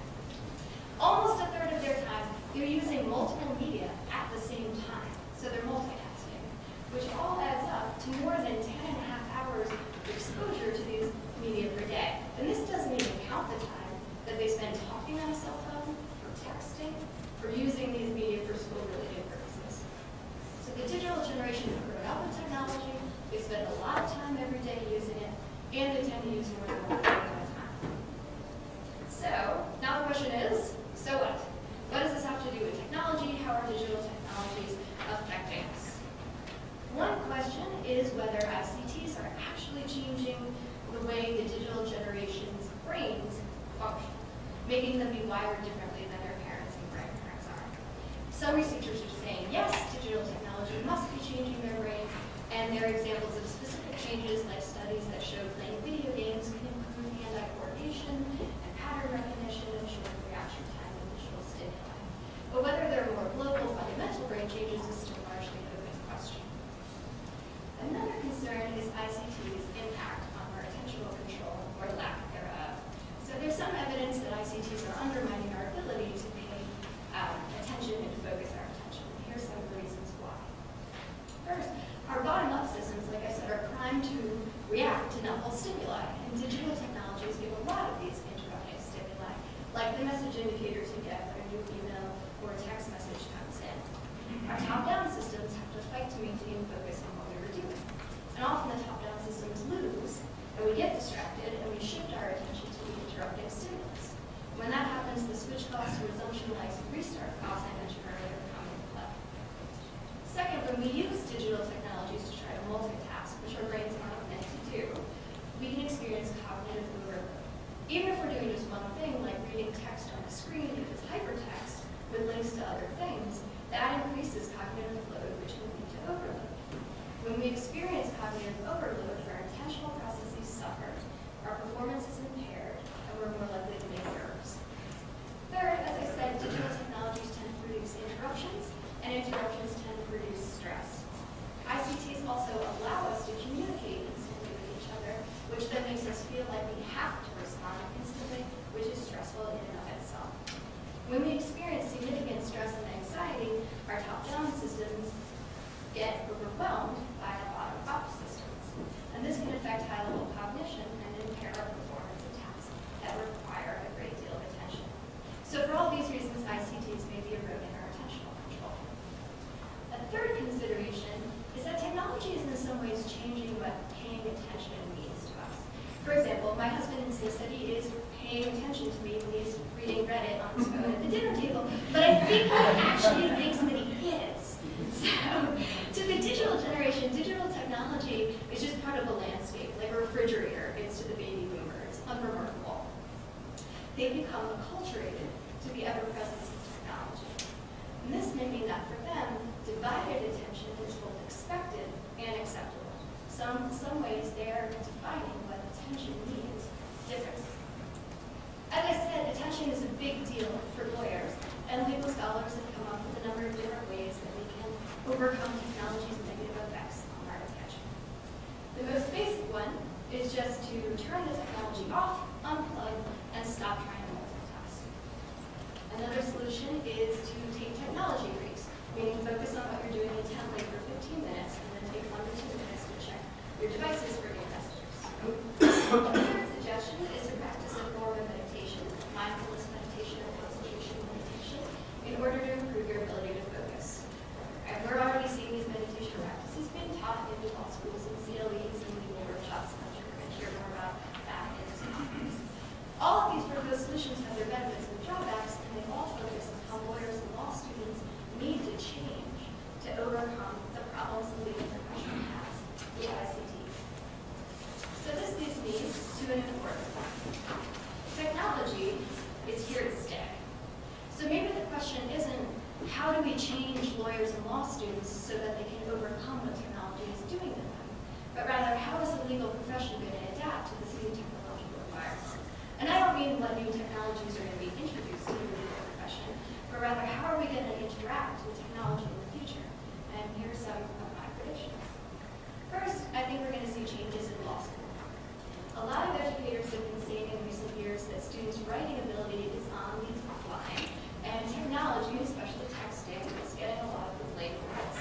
Almost a third of their time, they're using multiple media at the same time. So they're multitasking, which all adds up to more than 10.5 hours of exposure to these media per day. And this doesn't even count the time that they spend talking on a cell phone, or texting, or using these media for school-related purposes. So the digital generation has grown up with technology, they spend a lot of time every day using it, and they tend to use more than one thing at a time. So, now the question is, so what? What does this have to do with technology? How are digital technologies affecting us? One question is whether ICTs are actually changing the way the digital generation's brains function, making them be wired differently than their parents and grandparents are. Some researchers are saying, yes, digital technology must be changing their brains, and there are examples of specific changes like studies that show playing video games can improve hand-eye coordination and pattern recognition and shorten reaction time to visual stimuli. But whether there are more global fundamental brain changes is still largely an open question. Another concern is ICT's impact on our attentional control or lack thereof. So there's some evidence that novel stimuli, and digital technologies give a lot of these interrupting stimuli, like the message indicators you get when a new email or text message comes in. Our top-down systems have to fight to maintain focus on what we were doing. And often the top-down systems lose, and we get distracted, and we shift our attention to the interrupting stimulus. When that happens, the switch costs, resumption likes, and restart costs I mentioned earlier come into play. Second, when we use digital technologies to try to multitask, which our brains aren't meant to do, we can experience cognitive overload. Even if we're doing just one thing, like reading text on a screen, if it's hypertext with links to other things, that increases cognitive load, which can lead to overload. When we experience cognitive overload, our intentional processes suffer, our performance is impaired, and we're more likely to make errors. Third, as I said, digital technologies tend to produce interruptions, and interruptions tend to produce stress. ICTs also allow us to communicate instantly with each other, which then makes us feel like we have to respond instantly, which is stressful in and of itself. When we experience significant stress and anxiety, our top-down systems get overwhelmed by our bottom-up systems. And this can affect high-level cognition and impair our performance in tasks that require a great deal of attention. So for all these reasons, ICTs may be eroding our attentional control. A third consideration is that technology is in some ways changing what paying attention means to us. For example, my husband insists that he is paying attention to me when he's reading Reddit on his phone at the dinner table, but I think he actually thinks that he is. So, to the digital generation, digital technology is just part of the landscape, like a refrigerator is to the baby boomer. It's unremarkable. They've become acculturated to the ever-presence of technology. And this may mean that for them, divided attention is both expected and acceptable. Some ways they are defining what attention means differently. As I said, attention is a big deal for lawyers, and legal scholars have come up with a number of different ways that we can overcome technology's negative effects on our attention. The most basic one is just to turn the technology off, unplug, and stop trying to multitask. Another solution is to take technology breaks, meaning focus on what you're doing intently for 15 minutes, and then take 1 to 2 minutes to check your devices for new messages. A third suggestion is to practice a form of meditation, mindfulness meditation or concentration meditation, in order to improve your ability to focus. And we're already seeing these meditation practices being taught in law schools and CLEs and legal workshops, and I'm sure we're going to hear more about that in this conference. All of these proposed solutions have their benefits and drawbacks, and they all focus on how lawyers and law students need to change to overcome the problems the legal profession has with ICTs. So this leads me to an important point. Technology is here to stay. So maybe the question isn't how do we change lawyers and law students so that they can overcome what technology is doing to them, but rather how is the legal profession going to adapt to this new technological environment? And I don't mean what new technologies are going to be introduced to the legal profession, but rather how are we going to interact with technology in the future? And here are some of my predictions. First, I think we're going to see changes in law school. A lot of educators have been saying in recent years that students' writing ability is on the decline, and technology, especially texting, is getting a lot of the blame for this.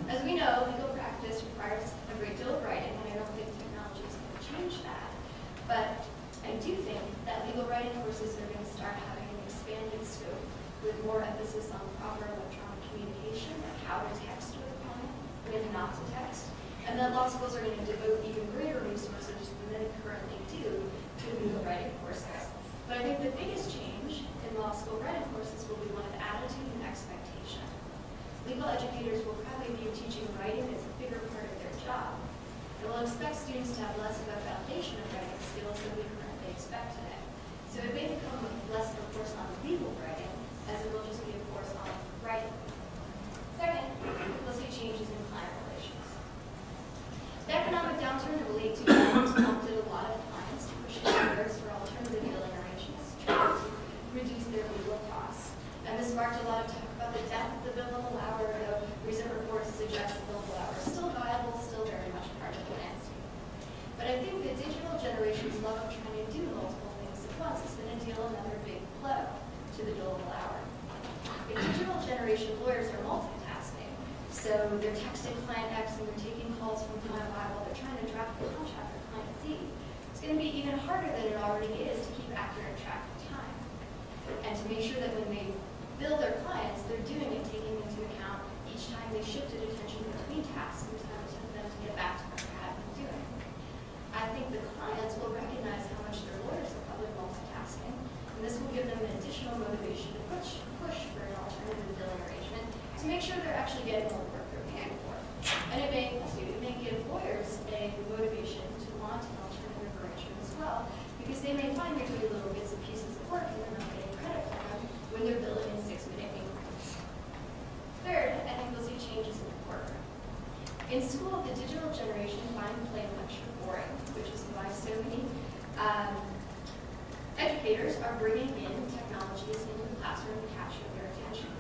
As we know, legal practice requires a great deal of writing, and I don't think technology is going to change that. But I do think that legal writing courses are going to start having an expanded scope with more emphasis on proper electronic communication, like how to text with a client, when not to text. And then law schools are going to devote even greater resources than they currently do to legal writing courses. But I think the biggest change in law school writing courses will be one of attitude and expectation. Legal educators will probably view teaching writing as a bigger part of their job. They will expect students to have less of a foundation of writing skills than we currently expect today. So it may become less of a course on legal writing, as it will just be a course on writing. Second, we'll see changes in client relations. The economic downturn of the late 2000s prompted a lot of clients to push lawyers for alternative billing arrangements to try to reduce their legal costs. And this sparked a lot of talk about the death of the billable hour, though recent reports suggest the billable hour is still viable, still very much part of the landscape. But I think the digital generation's love of trying to do multiple things at once is going to deal another big blow to the billable hour. The digital generation lawyers are multitasking. So they're texting client X and they're taking calls from client Y while they're trying to draft the contract for client Z. going to be even harder than it already is to keep accurate track of time. And to make sure that when they bill their clients, they're doing it taking into account each time they shifted attention between tasks and time it took them to get back to what they had been doing. I think the clients will recognize how much their lawyers are probably multitasking, and this will give them an additional motivation to push for an alternative billing arrangement to make sure they're actually getting all the work they're paying for. And it may give lawyers a motivation to want an alternative arrangement as well, because they may find they're doing little bits and pieces of work and they're not getting credit for them when they're billing in 6-minute increments. Third, I think we'll see changes in the courtroom. In school, the digital generation find plain lecture boring, which is why so many educators are bringing in technologies into the classroom to capture their attention.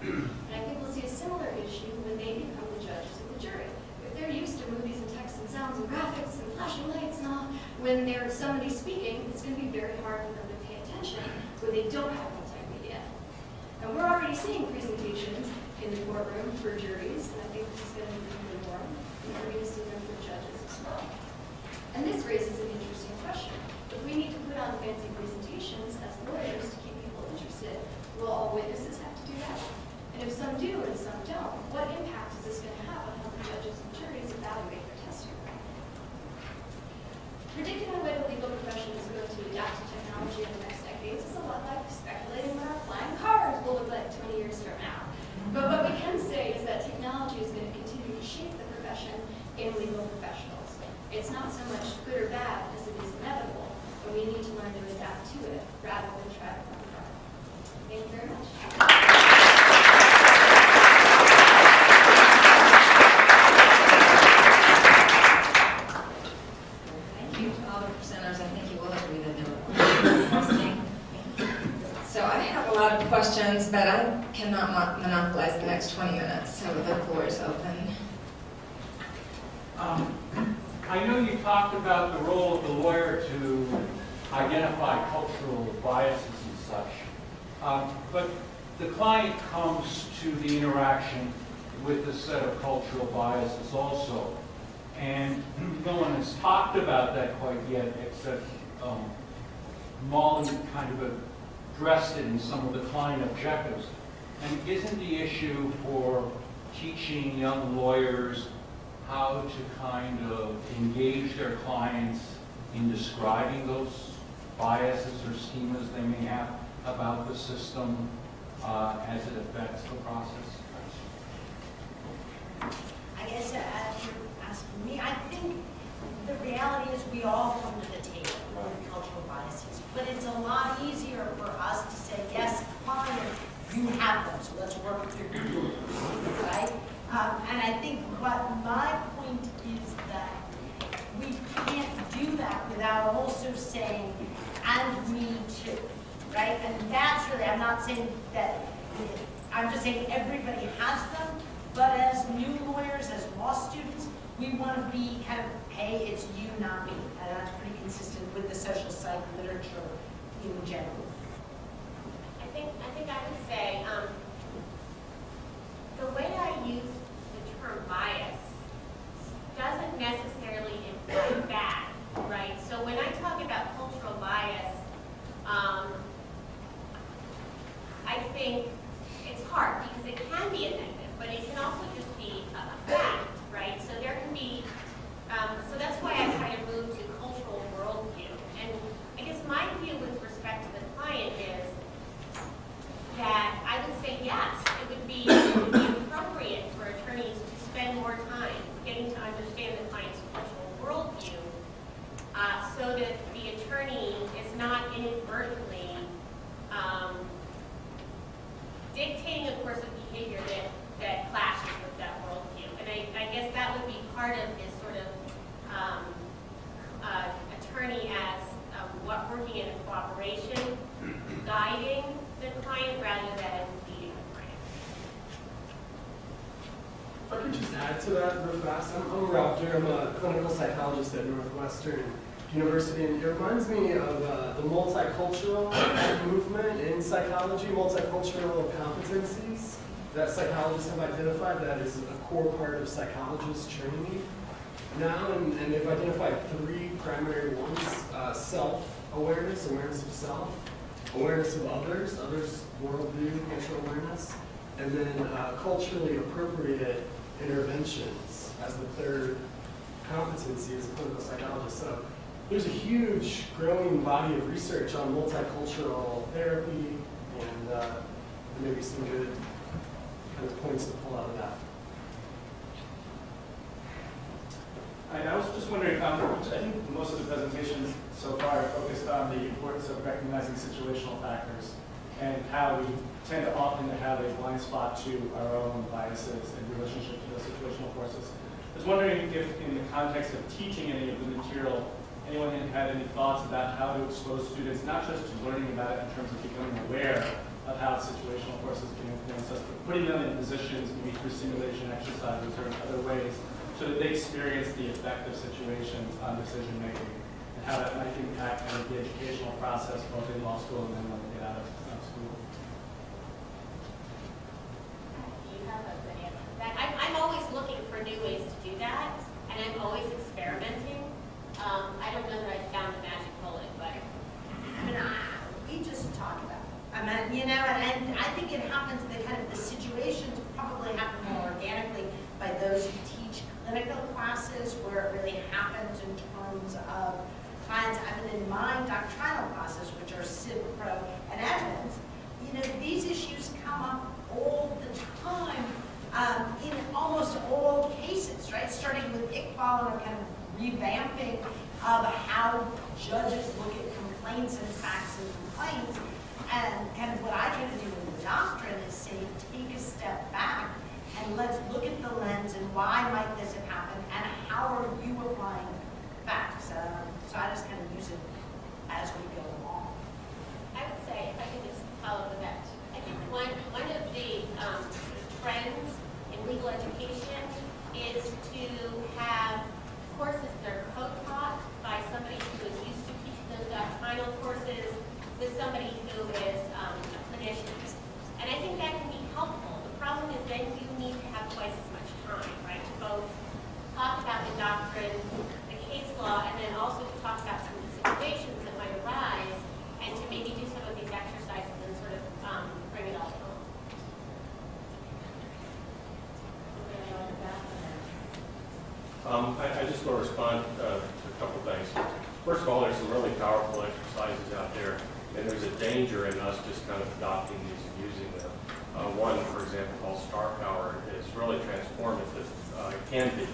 And I think we'll see a similar issue when they become the judges of the jury. If they're used to movies and text and sounds and graphics and flashing lights and all, when there's somebody speaking, it's going to be very hard for them to pay attention when they don't have multimedia. And we're already seeing presentations in the courtroom for juries, and I think this is going to be the norm, and we're going to see them for judges as well. And this raises an interesting question. If we need to put on fancy presentations as lawyers to keep people interested, will all witnesses have to do that? And if some do and some don't, what impact is this going to have on how the judges and juries evaluate their testimony? Predicting the way the legal profession is going to adapt to technology in the next decades is a lot like speculating what our flying cars will look like 20 years from now. But what we can say is that technology is going to continue to shape the profession in legal professionals. It's not so much good or bad as it is inevitable, and we need to learn to adapt to it rather than try to run from it. Thank you very much. Thank you to all the presenters. I think you will agree that they were interesting. So I have a lot of questions, but I cannot monopolize the next 20 minutes, so the floor is open. I know you talked about the role of the lawyer to identify cultural biases and such, but the client comes to the interaction with a set of cultural biases also, and no one has talked about that quite yet, except Molly kind of addressed it in some of the client objectives. And isn't the issue for teaching young lawyers how to kind of engage their clients in describing those biases or schemas they may have about the system as it affects the process? I guess as you're asking me, I think the reality is we all come to the table with cultural biases, but it's a lot easier for us to say, yes, fine, you have them, so let's work through yours, right? And I think what my point is that we can't do that without also saying, and me too, right? And that's really, I'm not saying that, I'm just saying everybody has them, but as new lawyers, as law students, we want to be kind of, hey, it's you, not me. And that's pretty consistent with the social psych literature in general. I think I would say the way I use the term bias doesn't necessarily imply bad, right? So when I talk about cultural bias, I think it's hard because it can be a negative, but it can also just be a fact, right? So there can be, so that's why I try to move to cultural worldview. And I guess my view with respect to the client is that I would say yes, it would be appropriate for attorneys to spend more time getting to understand the client's cultural worldview so that the attorney is not inadvertently dictating a course of behavior that clashes with that worldview. And I guess that would be part of this sort of attorney as working in a cooperation, guiding the client rather than leading the client. If I could just add to that real fast, I'm Raptor. I'm a clinical psychologist at Northwestern University, and it reminds me of the multicultural movement in psychology, multicultural competencies that psychologists have identified that is a core part of psychologists' training. now, and they've identified 3 primary ones: self-awareness, awareness of self, awareness of others, worldview, cultural awareness, and then culturally appropriate interventions as the 3rd competency as a clinical psychologist. So there's a huge growing body of research on multicultural therapy, and there may be some good kind of points to pull out of that. I was just wondering, I think most of the presentations so far are focused on the importance of recognizing situational factors and how we tend to often have a blind spot to our own biases in relationship to those situational forces. I was wondering if, in the context of teaching any of the material, anyone had any thoughts about how to expose students, not just to learning about it in terms of becoming aware of how situational forces can influence us, but putting them in positions, maybe through simulation exercises or in other ways, so that they experience the effect of situations on decision making, and how that might impact kind of the educational process, both in law school and then when they get out of school. Do you have a good answer for that? I'm always looking for new ways to do that, and I'm always experimenting. I don't know that I found a magic bullet, but We just talk about it. And I think it happens, the situations probably happen more organically by those who teach clinical classes, where it really happens in terms of clients. In my doctrinal classes, which are Civ, Pro, and Evidence, these issues come up all the time in almost all cases, right? Starting with Iqbal and a kind of revamping of how judges look at complaints and facts and complaints. And kind of what I try to do in the doctrine is say, take a step back and let's look at the lens and why might this have happened and how are you applying facts. So I just kind of use it as we go along. I would say, if I could just follow the vet, I think one of the trends in legal education is to have courses that are co-taught by somebody who is used to teaching those doctrinal courses with somebody who is a clinician. And I think that can be helpful. The problem is then you need to have twice as much time, right, to both talk about the doctrine, the case law, and then also to talk about some of the situations that might arise, and to maybe do some of these exercises and sort of bring it all home. I just want to respond to a couple things. First of all, there's some really powerful exercises out there, and there's a danger in us just kind of adopting these and using them. One, for example, called Star Power is really transformative. It can be,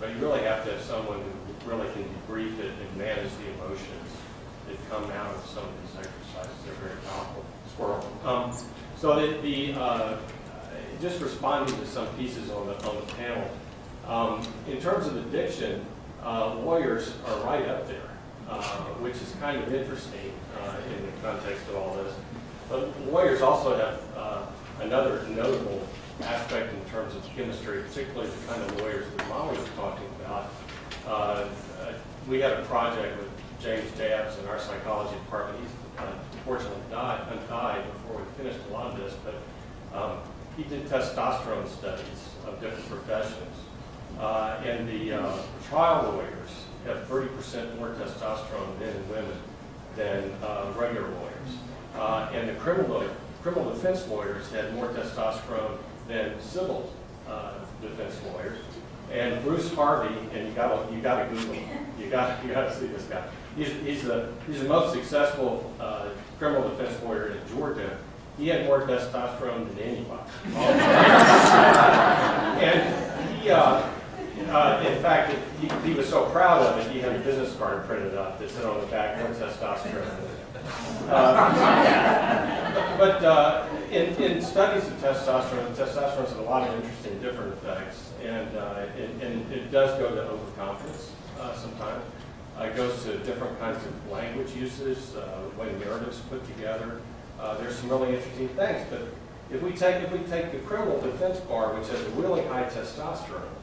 but you really have to have someone who really can debrief it and manage the emotions that come out of some of these exercises. They're very powerful. Squirrel. Just responding to some pieces on the panel. In terms of addiction, lawyers are right up there, which is kind of interesting in the context of all this. But lawyers also have another notable aspect in terms of chemistry, particularly the kind of lawyers that Molly was talking about. We had a project with James Dabbs in our psychology department. He's unfortunately died before we finished a lot of this, but he did testosterone studies of different professions. And the trial lawyers have 30% more testosterone men and women than regular lawyers. And the criminal defense lawyers had more testosterone than civil defense lawyers. And Bruce Harvey, and you got to Google him. You got to see this guy. He's the most successful criminal defense lawyer in Georgia. He had more testosterone than anybody. And he, in fact, he was so proud of it, he had a business card printed up that said on the back, more testosterone. But in studies of testosterone has a lot of interesting different effects, and it does go to overconfidence sometimes. It goes to different kinds of language uses, the way narratives put together. There's some really interesting things, but if we take the criminal defense bar, which has a really high testosterone,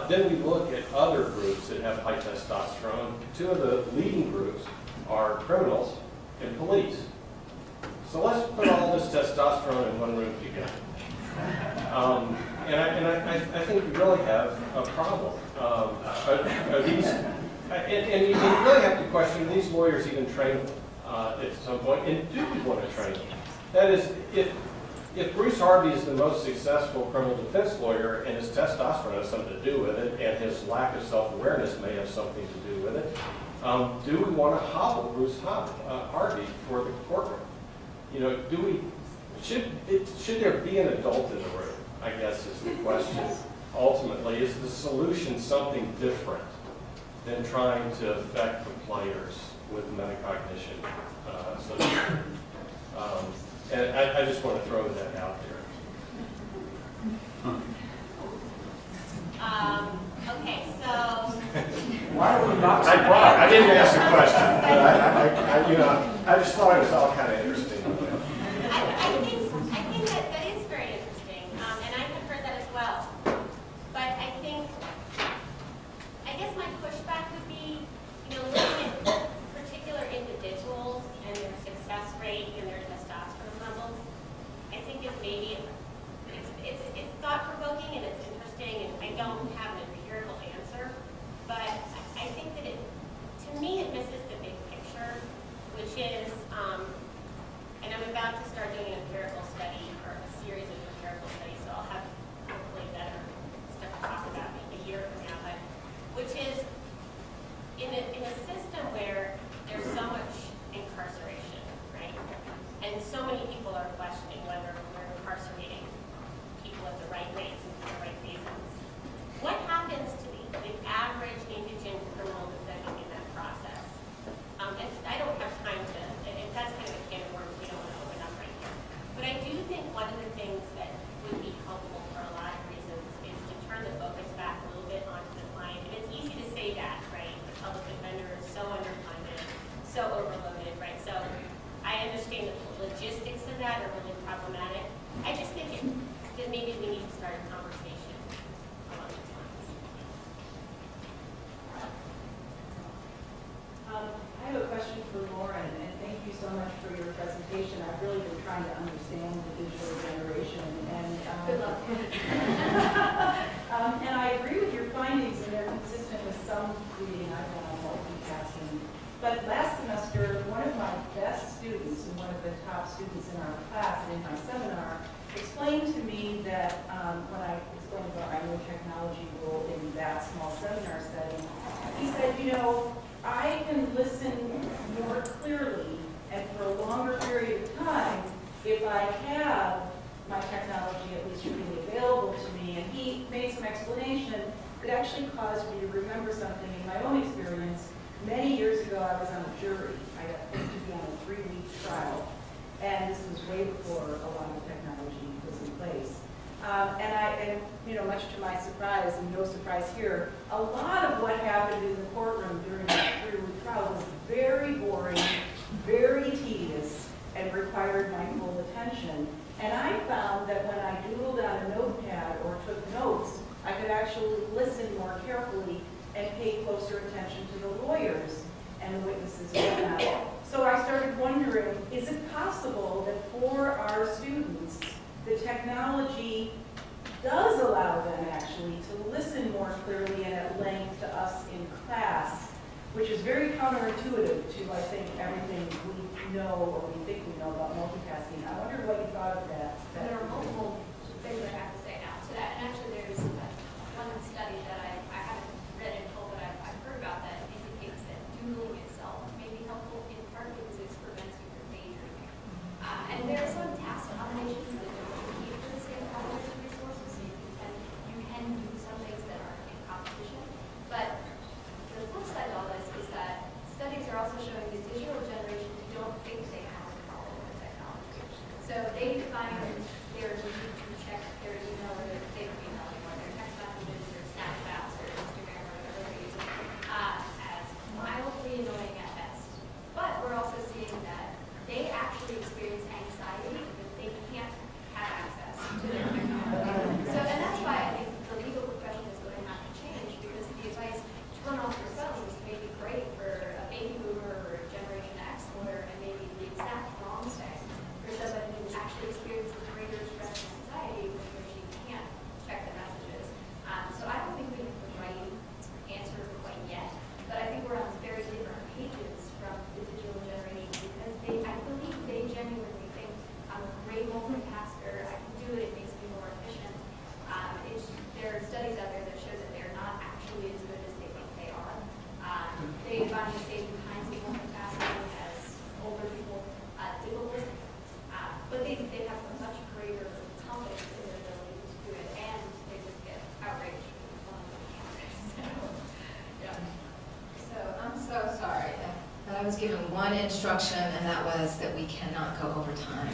then we look at other groups that have high testosterone. Two of the leading groups are criminals and police. So let's put all this testosterone in one room together. I think we really have a problem. Are these, and you really have to question, are these lawyers even trainable at some point? And do we want to train them? That is, if Bruce Harvey is the most successful criminal defense lawyer and his testosterone has something to do with it, and his lack of self-awareness may have something to do with it, do we want to hobble Bruce Harvey for the courtroom? You know, should there be an adult in the room, I guess is the question. Ultimately, is the solution something different than trying to affect the players with metacognition? And I just want to throw that out there. Okay, so Why are we not surprised? I didn't ask a question, but I just thought it was all kind of interesting. I think that is very interesting, and I have heard that as well. But I guess my pushback would be, looking at particular individuals and their success rate and their testosterone levels. I think maybe it's thought-provoking and it's interesting, and I don't have an empirical answer, but I think that to me, it misses the big picture, which is, and I'm about to start doing an empirical study, or a series of empirical studies, so I'll have hopefully better stuff to talk about a year from now, but which is in a system where there's so much incarceration, right? And so many people are questioning whether we're incarcerating people at the right rates and for the right reasons. What happens to the average indigent criminal defendant in that process? I don't have time to, if that's kind of a can of worms we don't want to open up right here. But I do think one of the things that would be helpful for a lot of reasons is to turn the focus back a little bit onto the client. And it's easy to say that, right? The public defender is so underfunded, so overloaded, right? So I understand that the logistics of that are really problematic. I just think that maybe we need to start a conversation along those lines. I have a question for Lauren, and thank you so much for your presentation. I've really been trying to understand the digital generation, and Good luck. And I agree with your findings, and they're consistent with some reading I've done on multitasking. But last semester, one of my best students and one of the top students in our class and in my seminar explained to me that when I explained about my new technology role in that small seminar setting, he said, I can listen more clearly and for a longer period of time if I have my technology at least really available to me. And he made some explanation that actually caused me to remember something in my own experience. Many years ago, I was on a jury. I got picked to be on a 3-week trial. And this was way before a lot of technology was in place. And much to my surprise, and no surprise here, a lot of what happened in the courtroom during that 3-week trial was very boring, very tedious, and required my full attention. And I found that when I doodled on a notepad or took notes, I could actually listen more carefully and pay closer attention to the lawyers and the witnesses whatnot. So I started wondering, is it possible that for our students, the technology does allow them actually to listen more clearly and at length to us in class, which is very counterintuitive to, I think, everything we know or we think we know about multitasking. I wonder what you thought of that. There are multiple things I have to say now to that. And actually, there's one study that I haven't read in full, but I've heard about that indicates that doodling itself may be helpful in part because it prevents you from daydreaming. And there are some task combinations that don't compete for the same cognitive resources, so you can do some things that are in competition. But the flip side of all this is that studies are also showing the digital generation don't think they have to follow the technology. So they find their need to check their email the same kinds of multitasking as older people, difficult, but they have a much greater confidence in their ability to do it, and they just get outraged when someone can't. So I'm so sorry, but I was given one instruction, and that was that we cannot go over time.